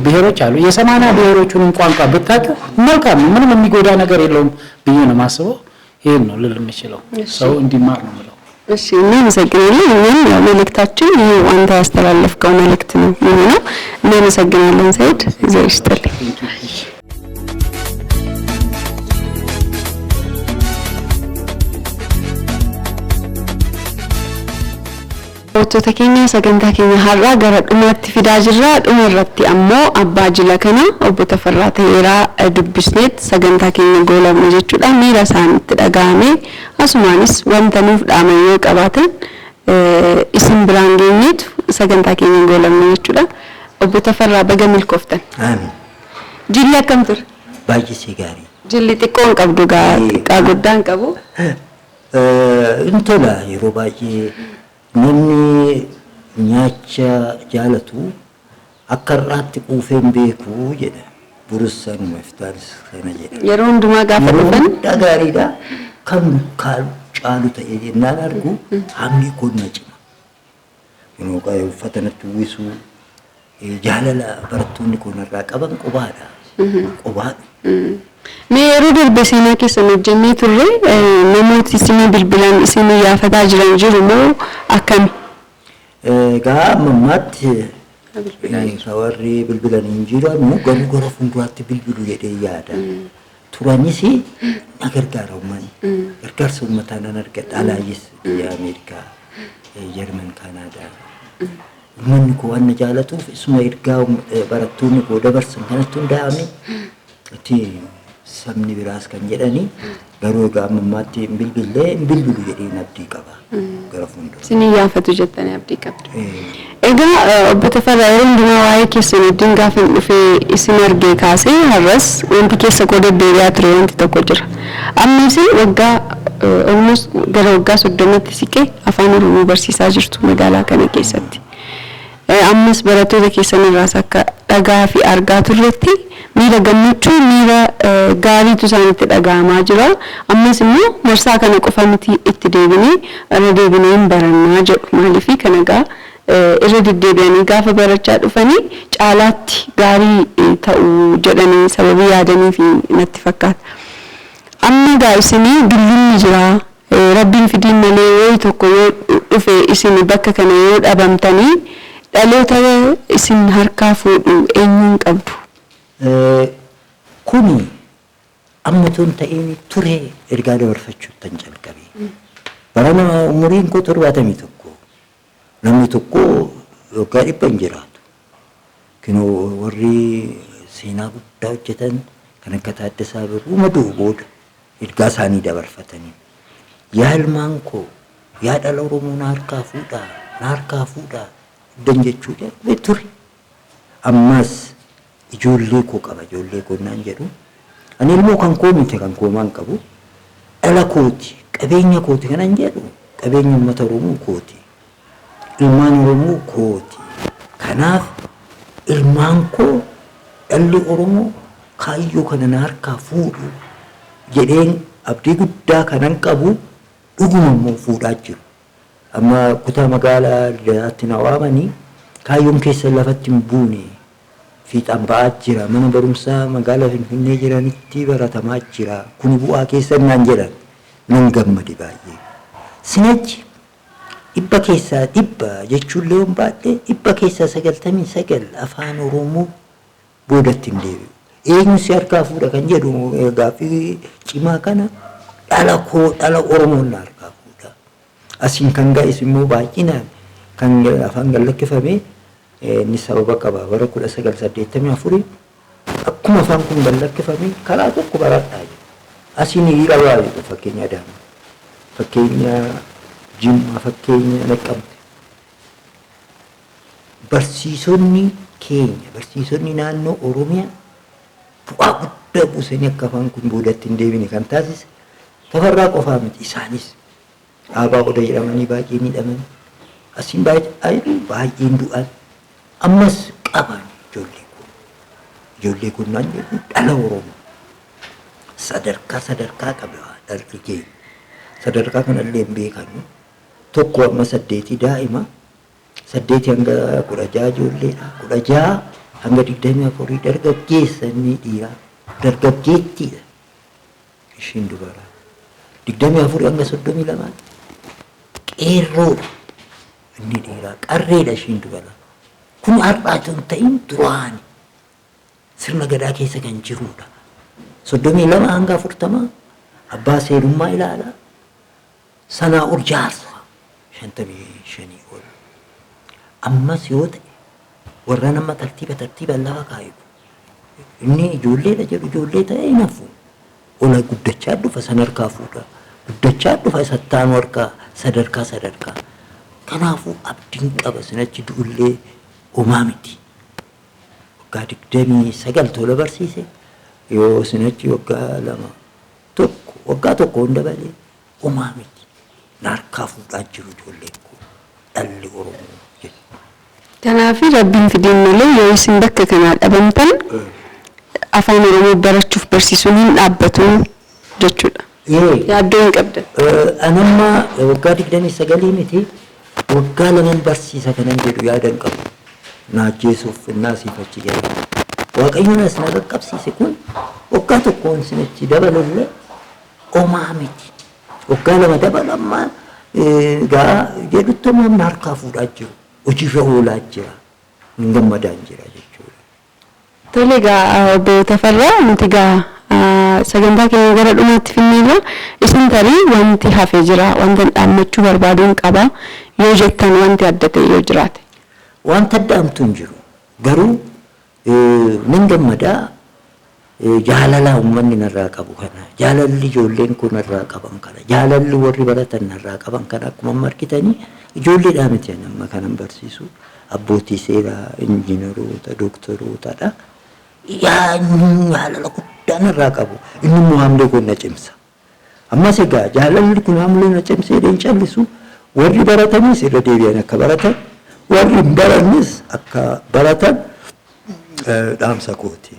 ብሔሮች አሉ። የ80 ብሔሮቹን ቋንቋ ብታውቅ መልካም፣ ምንም የሚጎዳ ነገር የለውም ብዬ ነው የማስበው። ይሄን ነው ልል የምችለው፣ ሰው እንዲማር ነው የምለው። እሺ እናመሰግናለን። እኛም ያው መልእክታችን ይሄው አንተ ያስተላለፍከው መልእክት ነው የሚሆነው። እናመሰግናለን ሰይድ እግዚአብሔር ይስጥልኝ። Wantoota keenya sagantaa keenya har'aa gara dhumaatti fidaa jirra. Dhuma irratti ammoo abbaa jila kana obbo Tafarraa Taheeraa dubbisneet sagantaa keenya goolabna jechuudha. Miira isaanitti dhaga'ame asumaanis wanta nuuf dhaaman yoo qabaatan isin biraan geenyeetu sagantaa keenya goolabna jechuudha. Obbo Tafarraa baga milkooftan. Amiin. Jilli akkam ture? Baay'isee gaarii. Jilli xiqqoo hin qabdu xiqqaa guddaa hin qabu. Intola yeroo baay'ee namni nyaacha jaalatu akka irraatti quufeen beeku jedha. Burussanuma iftaanis kana jedha. Yeroo hundumaa gaafa dhufan gaariidha. Kan caalu ta'e jennaan argu hamni kun na cima. Yeroo qaayee uffata natti uwwisuu jaalala barattoonni kun irraa qaban qubaadha. Qubaadha. Mee yeroo darbe seenaa keessan hojjennee turre namooti isinii bilbilan isinii yaafataa jiran jiru moo akkami? Egaa ammaatti warri bilbilan hin jiranu garuu gara fuulduraatti bilbilu jedhee yaada. Turanis na gargaara uummanni. Gargaarsa uummataa nan argadha. Alaayis biyya Ameerikaa, Jarman, Kanaadaa. Uummanni koo waan na jaalatuuf isuma ergaa barattoonni koo dabarsan kanatti hundaa'ame itti sabni biraas kan jedhani garuu egaa ammaatti hin bilbilu jedhee abdii qaba gara fuuldura. Isinii yaafatu jettanii abdii qabdu. Egaa obbo Tafarraa yeroo hundumaa waa'ee keessan wajjin gaafa dhufee isin argee kaasee har'as wanti keessa koo deddeebi'aa ture wanti tokko jira. Ammas waggaa almost gara waggaa 30tti siqee afaan Oromoo barsiisaa jirtu magaalaa kana keessatti. Ammas barattoota keessan irraas akka dhagaa fi argaa turretti miira gammachuu miira gaariitu isaanitti dhaga'amaa jira. Ammas immoo marsaa kana qofa miti itti deebinee irra deebinee hin barannaa jedhu. Maaliif kana egaa irra deddeebi'anii gaafa barachaa dhufanii caalaatti gaarii ta'uu jedhanii sababii yaadanii fi natti fakkaata. Amma egaa isinii dullinni jira. Rabbiin fidiin malee yoo tokko yoo dhufe isin bakka kana yoo dhabamtanii dhaloota isin harkaa fuudhu eenyuun qabdu? Kuni amma tun ta'een ture ergaa dabarfachuutti tan jalqabe. Barana umuriin koo 71. Namni tokko waggaa 100 hin jiraatu. Kinoo warri seenaa guddaa hojjetan kan akka Taaddasaa Birruu maduu booda ergaa isaanii dabarfatanii. Yaa ilmaan koo yaa dhala Oromoo na harkaa fuudhaa. Dan jechuudha ture. Ammas ijoollee koo qaba ijoollee koo naan jedhu. Ani ilmoo kan koo miti kan koo maan qabu. Dhala kooti qabeenya kooti kanan jedhu qabeenya uummata Oromoo kooti. Ilmaan Oromoo kooti. Kanaaf ilmaan koo dhalli Oromoo kaayyoo kana na harkaa fuudhu jedheen abdii guddaa kanan qabu dhuguma immoo fuudhaa jiru. Amma kutaa magaalaa Liraatti na waamanii kaayyoon keessa lafatti hin buune fiixaan ba'aa jira. Mana barumsaa magaalaa Finfinnee jiranitti baratamaa jira. Kuni bu'aa keessa naan jedhan nan gammade baay'ee. Sinachi dhibba keessaa dhibba jechuun leeyoon baadhee dhibba keessaa 99 afaan Oromoo boodatti hin deebi'u. Eenyu si harkaa fuudha kan jedhu gaaffii cimaa kana dhala Oromoon na harkaa fuudha. Asiin kan ga'es immoo baay'inaan kan afaan gallakkifame inni sababa qaba. Bara 1984 akkuma afaan kun gallakkifame karaa tokko baradhaa jiru. Asiin hiriira baay'ee fakkeenya Adaamaa, fakkeenya Jimmaa, fakkeenya Naqqamte. Barsiisonni keenya barsiisonni naannoo Oromiyaa bu'aa guddaa buusanii akka afaan kun boodatti hin deebine kan taasise Tafarraa qofaa miti isaanis. Aabaa Oda jedhamanii baay'ee miidhaman. Asiin baay'een du'an. Ammas qaban ijoollee kun. Ijoollee kun naan jedhu dhala Oromoo. Sadarkaa qaba dhalli keenya. Sadarkaa kanallee hin beekanu. Tokko amma 8 daa'ima. 8 hanga 16 ijoolleedha. 16 hanga 24 dargaggeessanii dhiiraa. Dargaggeettiidha. Ishiin dubaraa. 24 hanga 32 qeerroodha. Inni dhiiraa qarreedha ishiin dubara. Kun har'aatu hin ta'in duraani. Sirna gadaa keessa kan jirudha. 32 hanga 40 abbaa seerummaa ilaala. Sanaa ol jaarsa 55 ol. Ammas yoo ta'e warra nama tartiiba lafa kaayu. Inni ijoolleedha jedhu ijoollee ta'ee hin hafu. Ola guddachaa dhufa san harkaa fuudha. Guddachaa dhufa sattaan harkaa sadarkaa. Kanaafuu abdiin qaba sinachi du'ullee homaa miti. Waggaa 29 tola barsiise yoo sinachi waggaa tokko hunda balee homaa miti. Harkaa fuudhaa jiru ijoolleen kun dhalli Oromoo jedhu. Kanaaf rabbiin fideen malee yoo isin bakka kanaa dhabamtan afaan Oromoo barachuuf barsiisuun hin dhaabbatu jechuudha. Yaaddoo hin qabdan. Anamma waggaa 29 miti waggaa 2 barsiisa kanan jedhu yaadan qabu. Naajjeesuuf naasiif achi jala. Waaqayyoon as na qaqqabsiise kun waggaa tokkoon sinachi dabalullee homaa miti. Waggaa 2 dabalammaa gaa jedhutti namni harkaa fuudhaa jiru. Hojiirra oolaa jira. Hin gammadaan jira jechuudha. Tole egaa obbo Tafarraa nuti egaa sagantaa keenya gara dhumaatti finneerra isin tarii wanti hafee jira wanta dhaammachuu barbaaduun qaba yoo jettan wanti adda ta'e yoo jiraate. Wanta addaamtu hin jiru. Garuu nan gammadaa jaalala uummanni narraa qabu kana jaalalli ijoolleen kun narraa qaban kana jaalalli warri baratan narraa qaban kana akkuma markitanii ijoolleedhaa miti amma kanan barsiisu abbootii seeraa injiinaroota doktorootadha. Jaalala guddaa narraa qabu inni immoo haamlee kun na cimsa. Ammas egaa jaalalli kun haamlee na cimsee deen callisu warri baratanis irra deebi'an akka baratan warri hin barannes akka baratan dhaamsa kooti.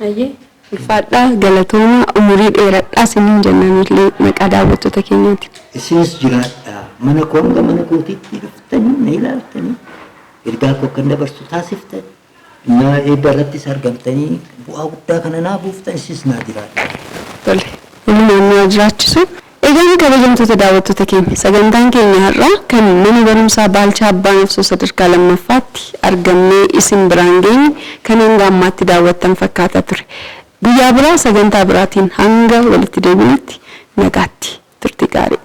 Ayyee ulfaadhaa galatooma umurii dheeradhaa isiniin jennanillee maqaa daawwattoota keenyaati. Isinis jiraadhaa mana koonga mana kootiitti dhuftanii na ilaaltanii ergaa koo kan dabarsu taasiftan na eebba irrattis argamtanii bu'aa guddaa kana naa buuftan isis naa jiraadhaa. Tole ilmaan nu jiraachisu. Egaan kabajamtoota daawwattoota keenya sagantaan keenya har'aa kan mana barumsaa Baalchaa Abbaa Nafsoo sadarkaa lammaffaatti argamnee isin biraan geenye kan hanga ammaatti daawwattan fakkaata ture. Guyyaa biraa sagantaa biraatiin hanga walitti deebinutti nagaatti turtii gaarii.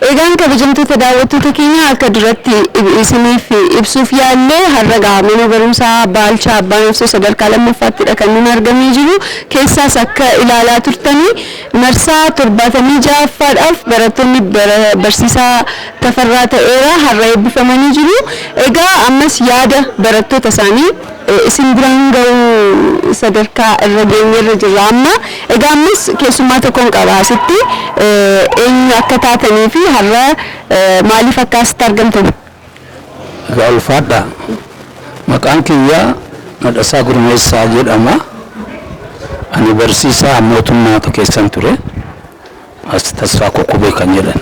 Egaan kabajamtoota daawwattoota keenya akka duratti isiniif ibsuuf yaallee har'a mana barumsaa Baalchaa Abbaa Nafsoo sadarkaa lammaffaatti kan nuti argamee jiru keessaas akka ilaalaa turtanii marsaa 76ffaadhaaf barattoonni barsiisaa Tafarraa Ta'eera har'a eebbifamanii jiru. Egaa ammas yaada barattoota isaanii isin biraan ga'uu sadarkaa irra geenyerra jirra amma. Egaa ammas keessummaa tokkoon qaba asitti eenyu akka taatanii fi har'a maaliif akka asitti argamtan? Egaa ulfaadha. Maqaan kiyyaa Madhasaa Gurmeessaa jedhama. Ani barsiisaa mootummaa keessan ture. As Tasfaa Kokkubee kan jedhan.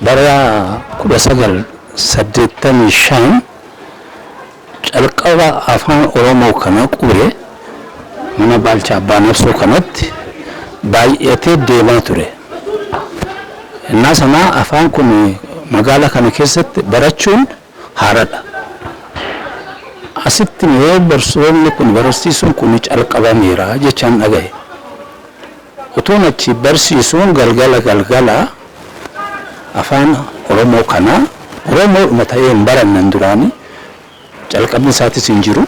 Bara 1985 calqaba afaan Oromoo kana qubee mana Baalchaa Abbaa Nafsoo kanatti baay'atee deemaa ture. Innaa sanaa afaan kun magaalaa kana keessatti barachuun haaradha. Asitti yoo barsoonni kun barsiisuun kun calqabameera jechaan dhagaye. Utuun achi barsiisuun galgala afaan Oromoo kana Oromoo ta'ee hin barannan duraanii calqabni isaatis hin jiru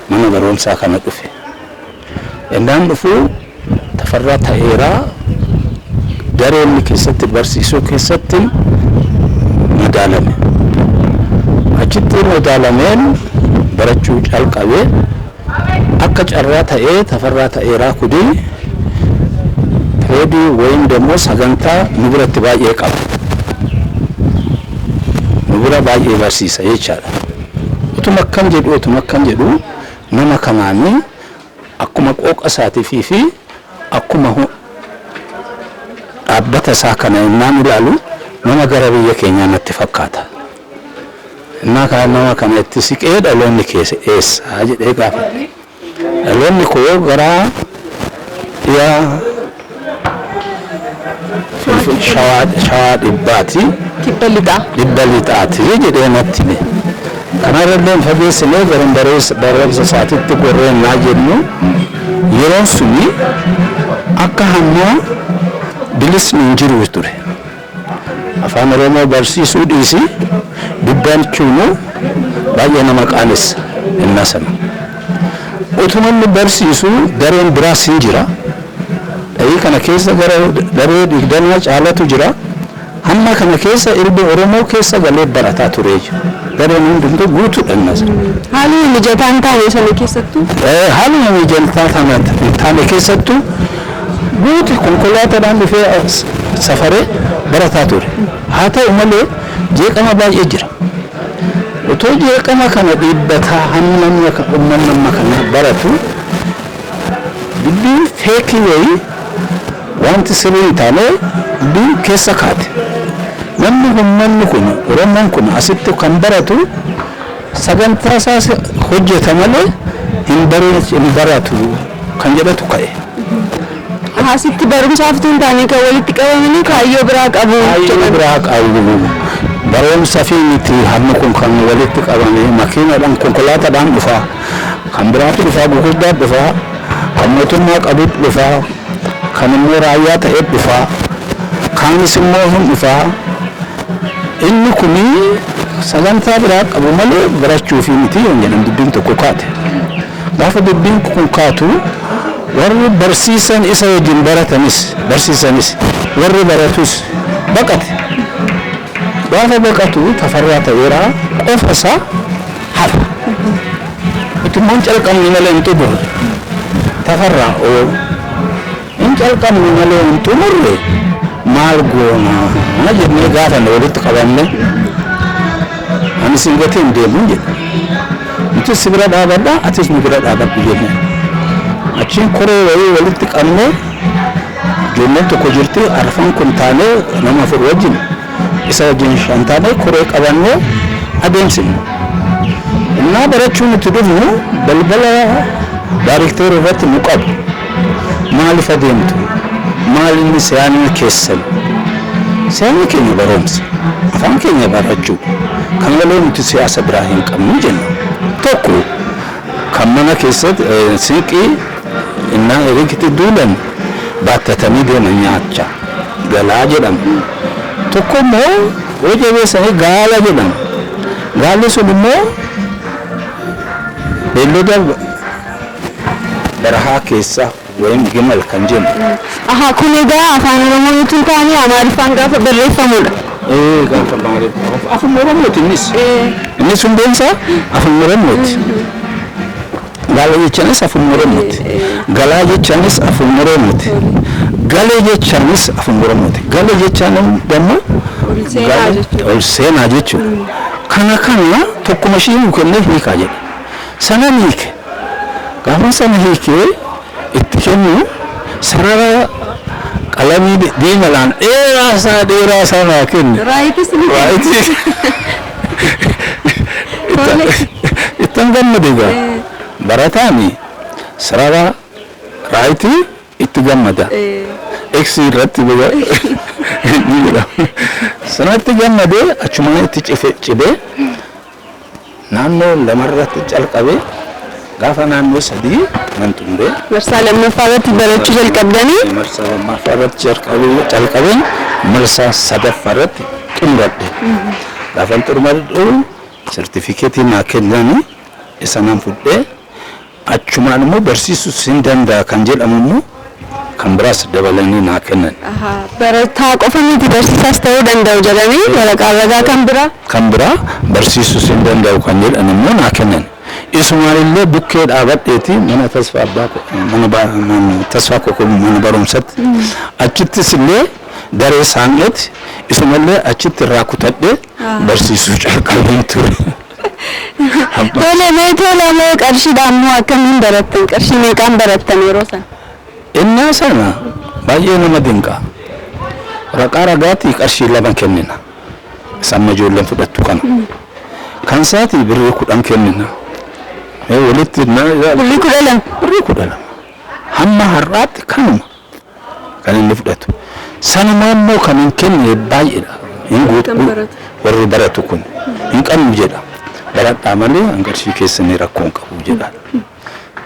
mana barumsaa kana dhufe. Innaan dhufuu Tafarraa Ta'eeraa dareen keessatti barsiisuu keessatti madaalame. Achitti madaalameen barachuu calqabee akka carraa ta'ee Tafarraa Ta'eeraa kudii reedii wayim demmoo sagantaa nu biratti baay'ee qaba. Nu bira baay'ee barsiisa jechaadha. Utuma akkan jedhu nama kanaanii akkuma qooqa isaatii fi akkuma dhaabbata isaa kana innaan ilaalu nama gara biyya keenyaa natti fakkaata. Innaa kaan nama kana itti siqee dhaloonni keessa eessa jedhee gaafate. Dhaloonni koo garaa dhiyaa shawaa dhibbaati. Dhibba lixaati jedhee natti hime. Kanarrallee fageessinee gara barumsa isaatiitti gorreennaa jennu yeroon suni akka hammaa bilisni hin jiru ture. Afaan Oromoo barsiisuu dhiisi dubbachuun baay'ee nama qaanessa innaa sana. Utuma inni barsiisu dareen biraas hin jira. Dhahii kana keessa gara daree 20 caalatu jira. Hamma kana keessa ilmi Oromoo keessa galee barataa ture. Dareen hundumtuu guutuudha innaa sana. Haalli mijataan taane sana keessattuu? Haalli mijataa taane keessattuu guutu konkolaataadhaan dhufee safaree barataa ture. Haa ta'u malee jeeqama baay'ee jira. Otoo jeeqama kana dhiibbataa hamma uummanni amma kana baratu dubbiin feekii wayii wanti sirrii hin taane dubbiin keessa kaate. Namni uummanni kun Oromoon kun asitti kan baratu sagantaa isaas hojjeta malee hin baratu kan jedhatu ka'e. Asitti barumsaaf tun taane kan walitti qabamanii kaayyoo biraa qabu. Kaayyoo biraa qabu. Barumsa fi miti hamma kun kan walitti qabame makiinaadhaan konkolaataadhaan dhufaa. Kan biraatu dhufaa gurguddaa dhufaa. Kan mootummaa qabutti dhufaa. Kan immoo raayyaa ta'ee dhufaa. Kaanis immoo hin dhufaa. Inni kuni sagantaa biraa qabu malee barachuu fi miti yoo jedhan dubbiin tokko kaate. Gaafa dubbiin kun kaatu warri barsiisan isa wajjin barsiisanis warri baratus baqate. Gaafa baqatu Tafarraa Ta'eeraa qofa isaa hafa. Utumaan calqabni malee hin xumurre. Tafarraa hin calqabni malee hin xumurre maal goona jennee gaafa walitti qabanne ani sin gatee hin deemu jedhe. Nuti si bira dhaabadha atis nu bira dhaabadhu jenne. Achiin koree wayii walitti qabnee ijoolleen tokko jirti arfan kun taanee nama afur wajjin isa wajjin shan taanee koree qabannee adeemsine. Innaa barachuu nuti dhufnu balbala daayirikteerii irratti nu qabu. Maaliif adeemtu? Maal inni siyaasni keessan? Siyaasni keenya barumsa. Afaan keenya barachuu. Kan malee nuti siyaasa biraa hin qabnu jenna. Tokko kan mana keessatti siiqii innaa erikitti duulan baattatanii deeman nyaachaa galaa jedhama. Tokko immoo hojii jabeessanii gaala jedhama. Gaalli sun immoo beellada barahaa keessa wayim gimal kan jennu. Kun egaa afaan Oromoo nuti taane Amaariffaan gaafa barreeffamudha. Gaafa afaan Oromooti innis. Innis hundeensaa afaan Oromooti. Gaala jechanis afaan Oromooti. Galaa jechanis afaan Oromooti. Galee jechanis afaan Oromooti. Galee jechaan immoo ol seenaa jechuudha. Kana tokkuma ishii nu kennee hiikaa jedha. Sana hiike. Gaafa sana hiikee itti kennu sarara qalamii diimalaan dheeraa isaa naa kenne. Raayitis ni ittan gammade egaa barataani sarara raayitii itti gammada. Eksi irratti sanatti gammadee achumaan itti cibee naannoo lamarratti calqabee gaafa naannoo 3 nan xumuree. Marsaa lammaffaa irratti barachuu jalqabdanii? Marsaa lammaffaa irratti calqabeen marsaa sadaffaa irratti xumuradhe. Gaafa xumuradhu sertifikeetii naa kennanii isa nan fudhee achumaan immoo barsiisuu hin danda'a kan jedhamu immoo kan biraas dabalanii naa kennan. Barataa qofa miti barsiisaas ta'uu danda'u jedhanii waraqaa ragaa kan biraa barsiisuu hin danda'u kan jedhan immoo naa kennan. Isumaalillee bukkee dhaabadheeti mana tasfaa kokoo mana barumsatti achittis illee daree saanqeeti isumallee achitti irraa kutadhee barsiisuu calqabeen ture. Tolee qarshiidhaan moo akkamiin barattan? Qarshii meeqaan barattan yeroo sana? Innaa sana baay'ee nama dinqa. Waraqaa ragaatti qarshii 2 kennina. Samma ijoolleen fudhattu kana. kan saati birrii 10 kennina walitti birrii 10 birrii 10 hamma har'aatti kanuma kan inni fudhatu sanuma immoo kan hin kenne baay'eedha hin guutu warri baratu kun hin qabnu jedha baradhaa malee hangarshii keessanii rakkoon qabu jedha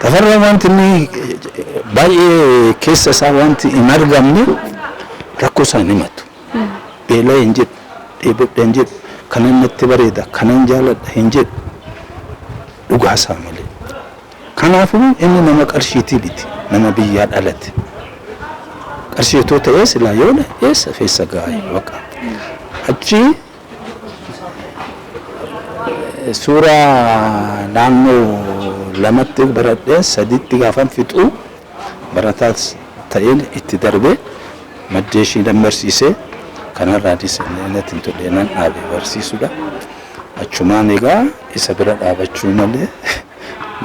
tafarra wanti inni baay'ee keessa isaa wanti hin argamne rakkoo isaa ni matu beela hin jedhu dheebodha hin jedhu kanan natti bareeda kanan jaaladha hin jedhu dhugaa isaa malee kanaafuu inni nama qarshiitii biti nama biyyaa dhalate qarshiitoo ta'ee silaa yoona eessa feessa gaa'ee baqa achi suuraa naannoo lamatti baradhee sadiitti gaafan fixuu barataas ta'een itti darbee maddeeshii dammarsiisee kanarraa diseeneetti hin toleenan dhaabee barsiisudha achumaan egaa isa bira dhaabachuu malee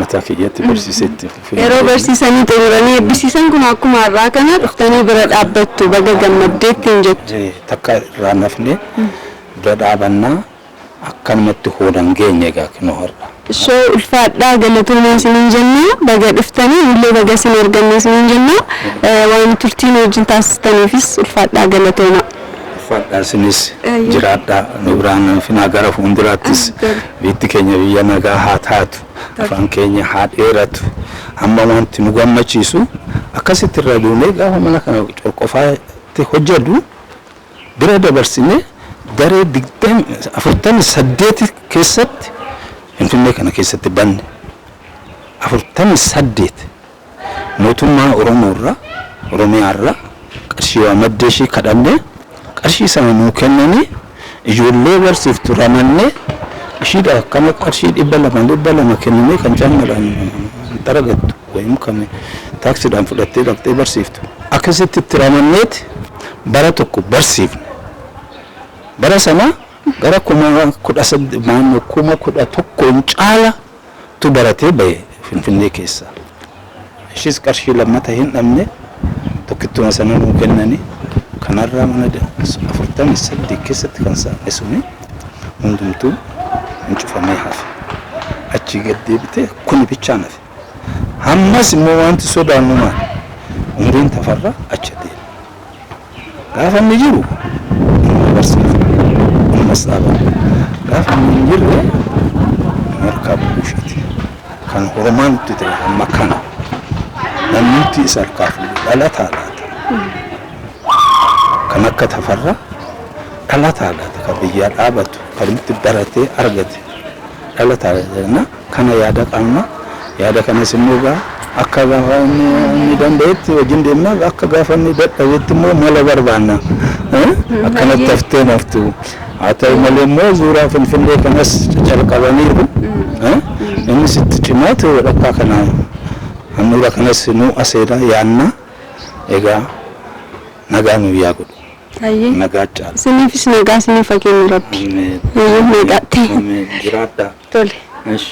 mataa kiyyatti barsiisetti yeroo barsiisanii xumuranii eebbisiisan kun akkuma har'aa kana dhuftanii bira dhaabbattu baga gammaddeetti hin jettu takka irraa nafne bira dhaabannaa akkanumatti hoodan geenye egaa kinoo har'a Ishoo ulfaadhaa galatoomaa isiniin jenna baga dhuftanii illee baga isin arganne isiniin jenna waan turtiin wajjin taasistaniifis ulfaadhaa galatoomaa uffadhaa isinis jiraadhaa nu biraan finaa gara fuulduraattis biyyi keenya biyya nagaa haa taatu afaan keenya haa dheeratu amma wanti nu gammachiisu akkasitti irra duunee gaafa mana kana qofaatti hojjedhu bira dabarsinee daree 48 keessatti Finfinnee kana keessatti banne 48 mootummaa Oromoorraa Oromiyaarraa qarshii waa maddeeshii kadhannee qarshii sana nuu kennanii ijoollee barsiiftu ramannee ishiidha akkana qarshii 200 kennanii kan caalmadhaan daragattu wayim kan taaksiidhaan fudhattee dhaqxee barsiiftu akkasitti itti ramanneeti bara tokko barsiifne bara sana gara kuma 11 caala tu baratee bahe Finfinnee keessa ishis qarshii lammata hin dhabne tokkittuma sana nuu kennanii kanarraa mana 48 keessatti kan saaqe suni hundumtuu hin cufamee hafe achi gaddeebite kun bichaan hafe hammas immoo wanti sodaannu maal umriin tafarra achi deema gaafa inni jiru barsiifa mas'aba gaafa inni jirre markaa buushiti kan Oromaan tutte amma kana namni isa harkaaf dhalataa laata kan akka tafarra dhalataa laata kan biyya dhaabatu kan itti baratee argate dhalataa laata kana yaada qabna yaada kanas immoo gaa akka gaafa inni dandeetti wajjin deemna akka gaafa inni dadhabetti immoo mala barbaanna akkana taftee naftu haa ta'u malee immoo suuraa Finfinnee kanas calqabaniiru inni sitti cimaa ta'e dhaqaa kanaa handhuura kanas nu aseedha yaanna egaa nagaa nu yaa godhu nagaa caala siniifis nagaa siniif haa kennu rabbi nagaa ta'e jiraadhaa tole እሺ